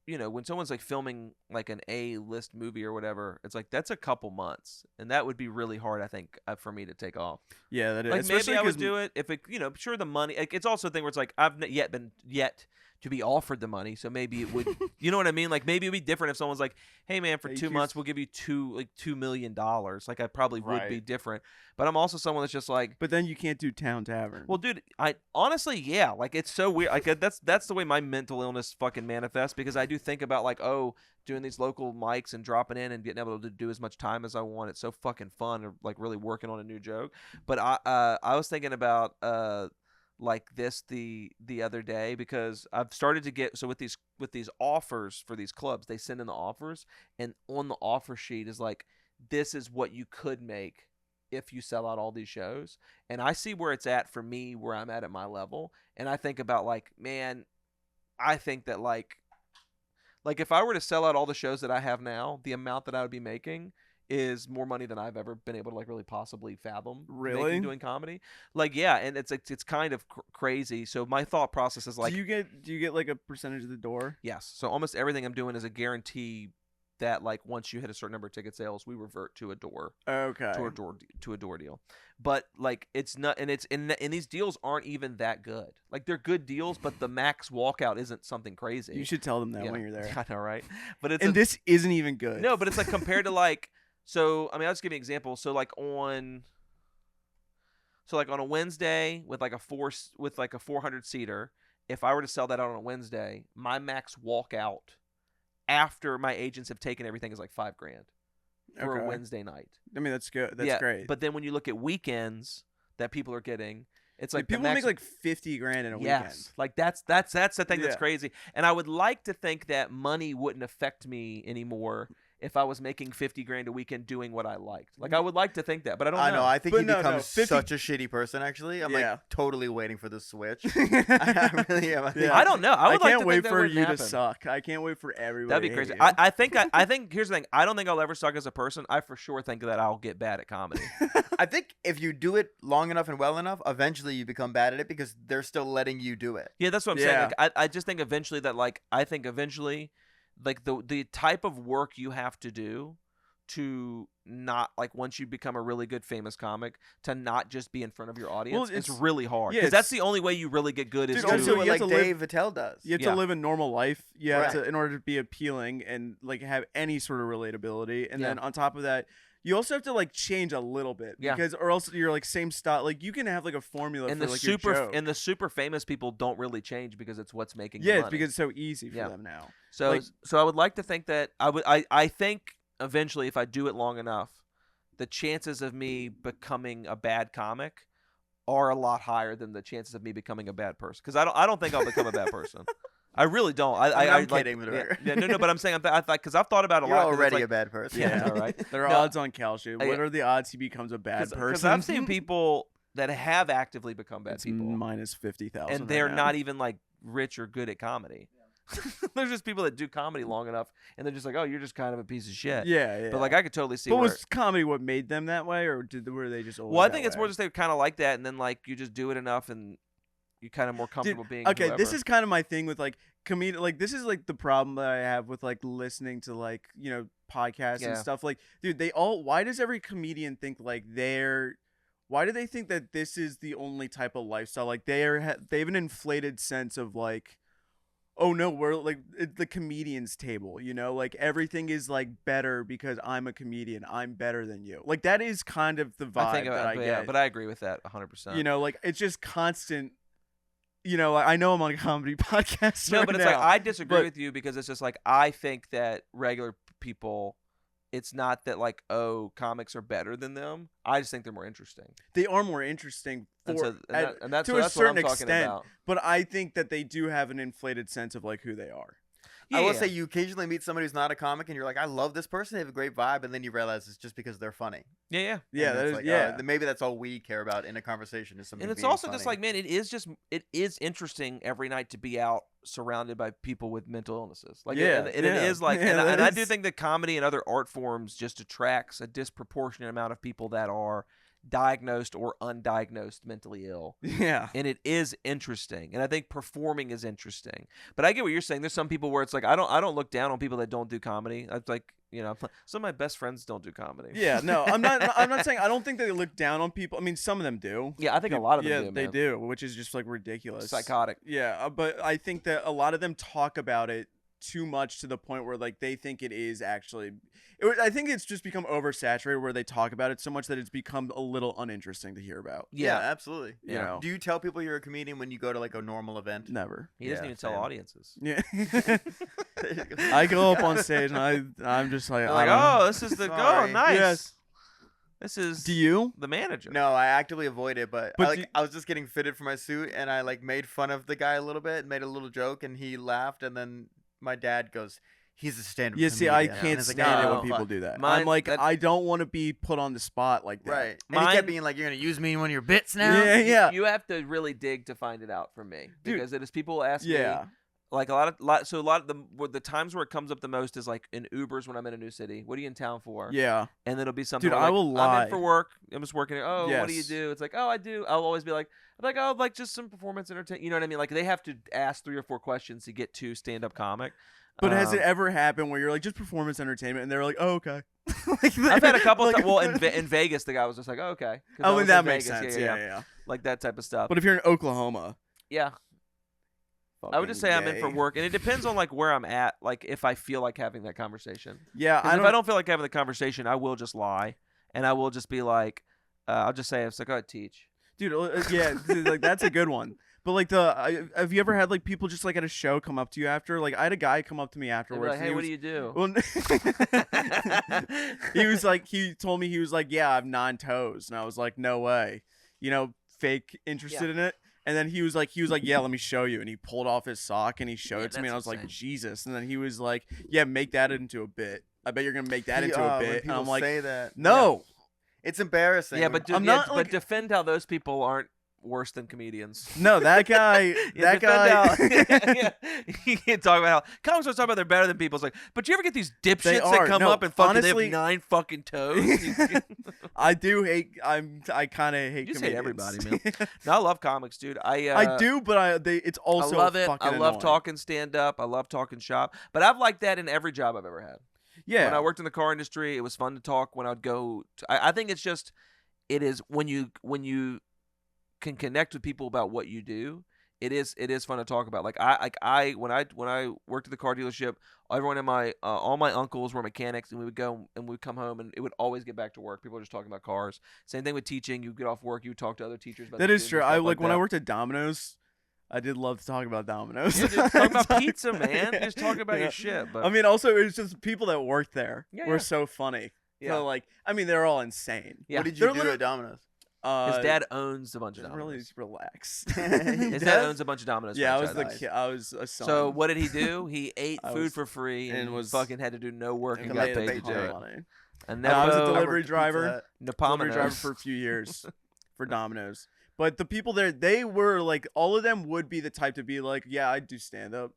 when someone's like filming like an A-list movie or whatever, it's like that's a couple months, and that would be really hard, I think, for me to take off. Yeah, that is. Like especially maybe I would do it if it, sure the money. Like, it's also a thing where it's like I've not yet to be offered the money, so maybe it would, you know what I mean? Like maybe it'd be different if someone's like, "Hey man, for 2 months we'll give you $2 million." Like I probably would be different. But I'm also someone that's just like. But then you can't do Town Tavern. Well, dude, I honestly, like it's so weird. Like that's the way my mental illness fucking manifests, because I do think about like, doing these local mics and dropping in and getting able to do as much time as I want. It's so fucking fun, or like really working on a new joke. But I was thinking about like this the other day, because I've started to get with these offers for these clubs. They send in the offers, and on the offer sheet is like, this is what you could make if you sell out all these shows. And I see where it's at for me, where I'm at my level, and I think about like, man, I think that like if I were to sell out all the shows that I have now, the amount that I would be making is more money than I've ever been able to like really possibly fathom. Really? Doing comedy, like and it's kind of crazy. So my thought process is like, do you get like a percentage of the door? Yes. So almost everything I'm doing is a guarantee that like once you hit a certain number of ticket sales, we revert to a door. Okay. To a door deal. But like it's not, and these deals aren't even that good. Like they're good deals, but the max walkout isn't something crazy. You should tell them that when you're there. I know, right? But this isn't even good. No, but it's like compared to like. So I mean, I'll just give you an example. So like on a Wednesday with like a 400 seater, if I were to sell that out on a Wednesday, my max walkout after my agents have taken everything is like $5,000 for a Wednesday night. I mean, that's good. That's great. But then when you look at weekends that people are getting, it's like people make like $50,000 in a weekend. Yes, like that's the thing that's crazy. And I would like to think that money wouldn't affect me anymore if I was making $50,000 a weekend doing what I liked. Like I would like to think that, but I don't know. I know. I think But he becomes such a shitty person. Actually, I'm like totally waiting for the switch. I really am. I don't know. I can't wait for you to suck. I can't wait for everybody. That'd be crazy. I think here's the thing. I don't think I'll ever suck as a person. I for sure think that I'll get bad at comedy. I think if you do it long enough and well enough, eventually you become bad at it because they're still letting you do it. Yeah, that's what I'm saying. Like, I just think eventually that like like the type of work you have to do to not like once you become a really good famous comic to not just be in front of your audience, it's really hard. Because that's the only way you really get good. Is also what like Dave Attell does. You have to live a normal life. You have to, in order to be appealing and like have any sort of relatability. And then on top of that, you also have to like change a little bit because or else you're like same style. Like you can have like a formula for like your joke. And the super famous people don't really change because it's what's making money. It's because it's so easy for them now. So I would like to think that I think eventually if I do it long enough, the chances of me becoming a bad comic are a lot higher than the chances of me becoming a bad person. Because I don't think I'll become a bad person. I really don't. I'm kidding. No, but I'm saying because I've thought about it a lot. You're already a bad person. Yeah, all right. There are odds on Kalshu. What are the odds he becomes a bad person? Because I've seen people that have actively become bad people. Minus 50,000. And they're not even like rich or good at comedy. There's just people that do comedy long enough, and they're just like, oh, you're just kind of a piece of shit. Yeah. But like, I could totally see. But was comedy what made them that way, or were they just? Well, I think it's more just they kind of like that, and then like you just do it enough, and you're kind of more comfortable being. Okay, whoever. This is kind of my thing with like comedian. Like this is like the problem that I have with like listening to like podcasts and stuff. Like, dude, why does every comedian think like why do they think that this is the only type of lifestyle? Like they have an inflated sense of like, oh no, we're like the comedian's table, you know, like everything is like better because I'm a comedian. I'm better than you. Like that is kind of the vibe that I get. Yeah, but I agree with that 100%. You know, like it's just constant. You know, I know I'm on a comedy podcast. No, right but it's now, like I disagree with you because it's just like I think that regular people. It's not that like, oh, comics are better than them. I just think they're more interesting. They are more interesting That's to a certain certain extent. extent. But I think that they do have an inflated sense of like who they are. I will say you occasionally meet somebody who's not a comic and you're like, I love this person. They have a great vibe. And then you realize it's just because they're funny. Yeah. That is, like, maybe that's all we care about in a conversation is something. And it's also just like, man, it is interesting every night to be out surrounded by people with mental illnesses. Like, it is like, and I do think that comedy and other art forms just attracts a disproportionate amount of people that are diagnosed or undiagnosed mentally ill. Yeah. And it is interesting. And I think performing is interesting. But I get what you're saying. There's some people where it's like I don't look down on people that don't do comedy. It's like, you know, some of my best friends don't do comedy. Yeah, no, I'm not saying I don't think they look down on people. I mean, some of them do. Yeah, I think a lot of them do. They do, which is just like ridiculous. Psychotic. Yeah, but I think that a lot of them talk about it too much to the point where like they think it is actually I think it's just become oversaturated where they talk about it so much that it's become a little uninteresting to hear about. Yeah, absolutely. You know. Do you tell people you're a comedian when you go to like a normal event? Never. He doesn't even tell audiences. Yeah. I go up on stage and I'm just like, this is the nice. Yes. This is Do you? the manager. No, I actively avoid it, but I was just getting fitted for my suit and I like made fun of the guy a little bit, made a little joke and he laughed and then my dad goes, he's a stand-up comedian. See, I can't stand it when people do that. I'm like, I don't want to be put on the spot like that. Right. And he kept being like, you're going to use me in one of your bits now? Yeah. You have to really dig to find it out from me. Because it is people ask me. Yeah. Like a lot of the times where it comes up the most is like in Ubers when I'm in a new city. What are you in town for? Yeah. And then it'll be something. Dude, like, I will lie. I'm in for work. I'm just working. Oh, yes. What do you do? It's like, oh, I do. I'll always be like, oh, like just some performance entertainment. You know what I mean? Like they have to ask 3 or 4 questions to get to stand-up comic. But has it ever happened where you're like, just performance entertainment, and they're like, oh, okay. I've had a couple times. Well, in Vegas, the guy was just like, oh, okay. Oh, and that makes sense. Yeah. Like that type of stuff. But if you're in Oklahoma. Yeah. I would just say I'm in for work. And it depends on like where I'm at, like if I feel like having that conversation. Yeah. If I don't feel like having the conversation, I will just lie. And I will just be like, I'll just say, it's like, I teach. Dude, like that's a good one. But like have you ever had like people just like at a show come up to you after? Like I had a guy come up to me afterwards. Like, hey, what do you do? Well, he told me he was like, yeah, I have 9 toes, and I was like, no way, you know, fake interested in it. And then he was like, yeah, let me show you. And he pulled off his sock and he showed it to me, and I was like, Jesus. And then he was like, yeah, make that into a bit. I bet you're gonna make that into a bit. And I'm like, say that. no, it's embarrassing. Yeah, but but defend how those people aren't worse than comedians. No, that guy. That guy. You can't talk about how comics are talking about they're better than people. It's like, but you ever get these dipshits that come up and fucking they have 9 fucking toes? I do hate. I kind of hate. You just comedians. hate everybody, man. No, I love comics, dude. I do, but it's also I love it. fucking I love annoying. talking stand up. I love talking shop. But I've liked that in every job I've ever had. Yeah. When I worked in the car industry, it was fun to talk. When I'd go, I think it's just, it is when you can connect with people about what you do. It is fun to talk about. Like when I worked at the car dealership, everyone in my all my uncles were mechanics, and we would go and we'd come home, and it would always get back to work. People were just talking about cars. Same thing with teaching. You get off work, you would talk to other teachers about that is true. I like when I worked at Domino's, I did love to talk about Domino's. Yeah, just talk about pizza, man. Just talk about your shit. But I mean, also it's just people that worked there were so funny. Yeah. So like, I mean, they're all insane. Yeah. What did you do at Domino's? His dad owns a bunch of Domino's. Really relax. His dad owns a bunch of Domino's. Yeah, franchises. I was a son. So what did he do? He ate food for free and was fucking had to do no work and got paid to do it. And I was a delivery driver. Delivery driver for a few years for Domino's. But the people there, they were like, all of them would be the type to be like, yeah, I do stand up.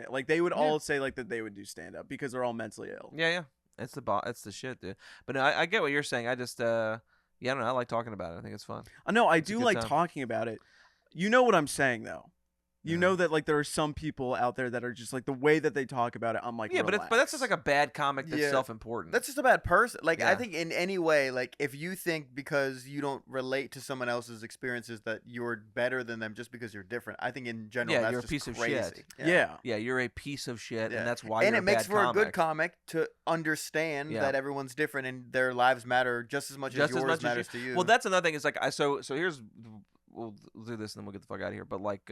Like they would all say like that they would do stand up because they're all mentally ill. Yeah. It's the shit, dude. But no, I get what you're saying. I just I don't know. I like talking about it. I think it's fun. I know. I do like talking about it. You know what I'm saying, though. You know that like there are some people out there that are just like the way that they talk about it. I'm like, but that's just like a bad comic that's self-important. That's just a bad person. Like I think in any way, like if you think because you don't relate to someone else's experiences that you're better than them just because you're different, I think in general that's you're just a piece crazy. of shit. Yeah, you're a piece of shit, and that's why. And you're it makes a bad for comic. a good comic to understand that everyone's different and their lives matter just as much as yours matters to you. Well, that's another thing. Is like so here's we'll do this and then we'll get the fuck out of here. But like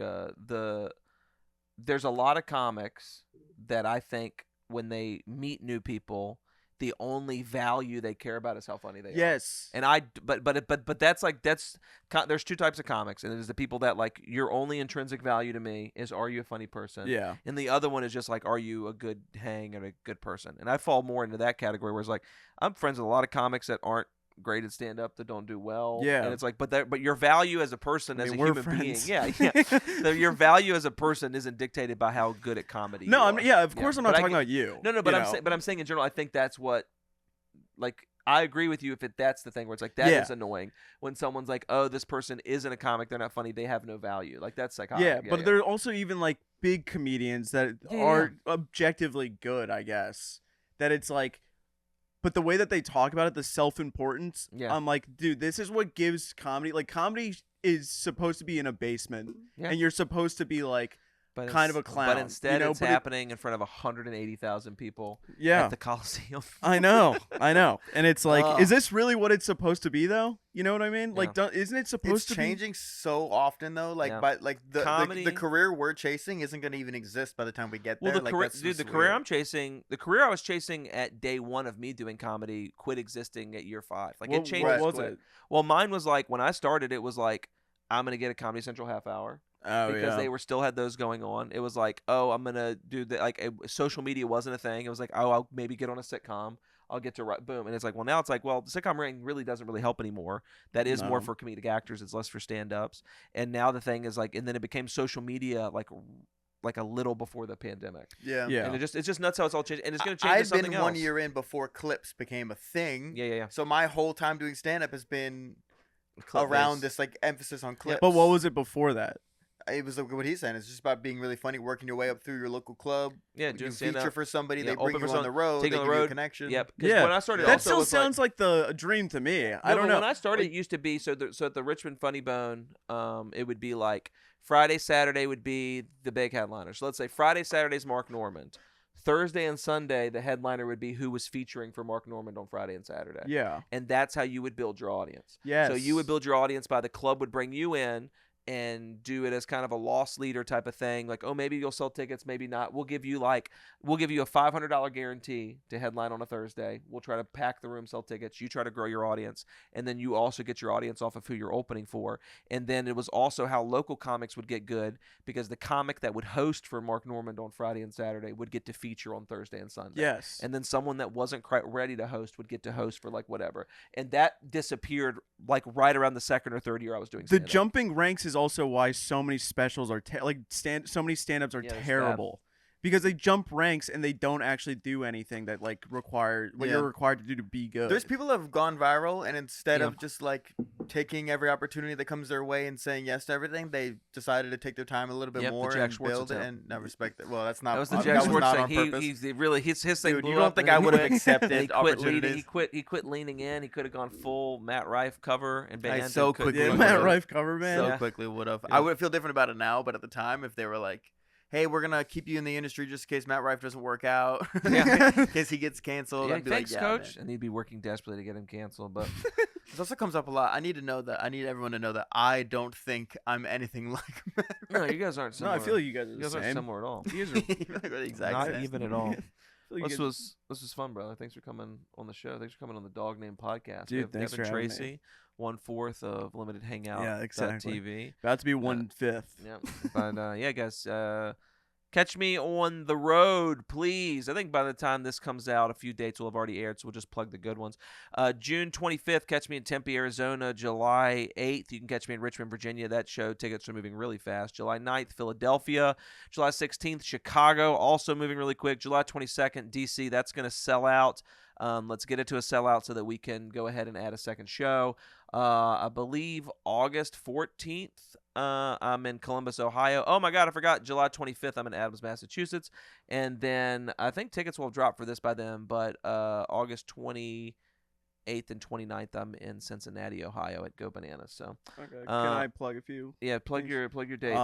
there's a lot of comics that I think when they meet new people, the only value they care about is how funny they are. Yes. And but that's like there's two types of comics, and there's the people that like your only intrinsic value to me is are you a funny person? Yeah. And the other one is just like are you a good hang and a good person? And I fall more into that category where it's like I'm friends with a lot of comics that aren't great at stand up that don't do well. Yeah. And it's like but your value as a person, as a human friends. being. Your value as a person isn't dictated by how good at comedy you are. Of course I'm not talking about you. No, but I'm saying in general I think that's what like I agree with you if that's the thing where it's like that is annoying when someone's like, oh, this person isn't a comic, they're not funny, they have no value. Like that's psychotic. But there are also even like big comedians that are objectively good, I guess. That it's like but the way that they talk about it, the self-importance, I'm like, dude, this is what gives comedy. Like, comedy is supposed to be in a basement, and you're supposed to be like kind of a clown. But instead, it's happening in front of 180,000 people at the Coliseum. I know. And it's like, is this really what it's supposed to be, though? You know what I mean? Like, isn't it supposed to be? It's changing so often, though. Like, but like the career we're chasing isn't going to even exist by the time we get there. The career I'm chasing, the career I was chasing at day one of me doing comedy, quit existing at year 5. Like, it changed. What was it? Well, mine was like when I started, it was like I'm gonna get a Comedy Central half hour. Because they still had those going on. It was like, oh, I'm gonna do that. Like social media wasn't a thing. It was like, oh, I'll maybe get on a sitcom. I'll get to write, boom. And it's like, well, now it's like, well, the sitcom ring really doesn't really help anymore. That is more for comedic actors. It's less for stand-ups. And now the thing is like, and then it became social media like a little before the pandemic. Yeah. And it's just nuts how it's all changed. And it's gonna change to something else. I've been 1 year in before clips became a thing. Yeah. So my whole time doing stand-up has been around this like emphasis on clips. But what was it before that? It was like what he's saying. It's just about being really funny, working your way up through your local club. Yeah, doing feature for somebody. They bring you on the road. Take they on give the road. You a connection. Yep. Yeah. When I started, that still sounds like the dream to me. I don't know. When I started, it used to be so at the Richmond Funny Bone, it would be like Friday, Saturday would be the big headliner. So let's say Friday, Saturday's Mark Normand. Thursday and Sunday, the headliner would be who was featuring for Mark Normand on Friday and Saturday. Yeah. And that's how you would build your audience. Yes. So you would build your audience by the club would bring you in and do it as kind of a loss leader type of thing. Like, oh, maybe you'll sell tickets, maybe not. We'll give you a $500 guarantee to headline on a Thursday. We'll try to pack the room, sell tickets. You try to grow your audience. And then you also get your audience off of who you're opening for. And then it was also how local comics would get good because the comic that would host for Mark Normand on Friday and Saturday would get to feature on Thursday and Sunday. Yes. And then someone that wasn't quite ready to host would get to host for like whatever. And that disappeared like right around the second or third year I was doing stand-up. The jumping ranks is also why so many specials are so many stand-ups are terrible because they jump ranks and they don't actually do anything that like you're required to do to be good. There's people that have gone viral and instead of just like taking every opportunity that comes their way and saying yes to everything, they decided to take their time a little bit more and build it and not respect it. Well, that's not. That was the Jack Schwartz thing. His thing. Dude, you don't think I would have accepted opportunities? He quit leaning in. He could have gone full Matt Rife cover and band. Matt Rife cover, man. So quickly would have. I would feel different about it now, but at the time, if they were like, hey, we're gonna keep you in the industry just in case Matt Rife doesn't work out, in case he gets canceled. Yeah, I'd be thanks, like, coach. Man. And he'd be working desperately to get him canceled. But this also comes up a lot. I need everyone to know that I don't think I'm anything like Matt Rife. No, you guys aren't similar. No, I feel like you guys are the same. Aren't similar at all. You guys are the exact not same. even at all. This was fun, brother. Thanks for coming on the show. Thanks for coming on the Dog Name Podcast. Dude, thanks Devin for having Treacy, me. 1/4 of Limited Hangout. Yeah, exactly. TV. About to be 1/5. Yeah, but yeah, guys. Catch me on the road, please. I think by the time this comes out, a few dates will have already aired, so we'll just plug the good ones. June 25th, catch me in Tempe, Arizona. July 8th, you can catch me in Richmond, Virginia. That show, tickets are moving really fast. July 9th, Philadelphia. July 16th, Chicago, also moving really quick. July 22nd, DC. That's going to sell out. Let's get it to a sellout so that we can go ahead and add a second show. I believe August 14th, I'm in Columbus, Ohio. Oh my God, I forgot. July 25th, I'm in Adams, Massachusetts. And then I think tickets will have dropped for this by then, but August 28th and 29th, I'm in Cincinnati, Ohio at Go Bananas. So okay, can I plug a few? Yeah, plug your dates.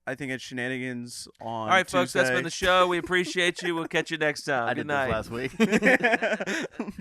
I think it's Shenanigans on All right, Tuesday. folks, that's been the show. We appreciate you. We'll catch you next time. I Good did night. this last week.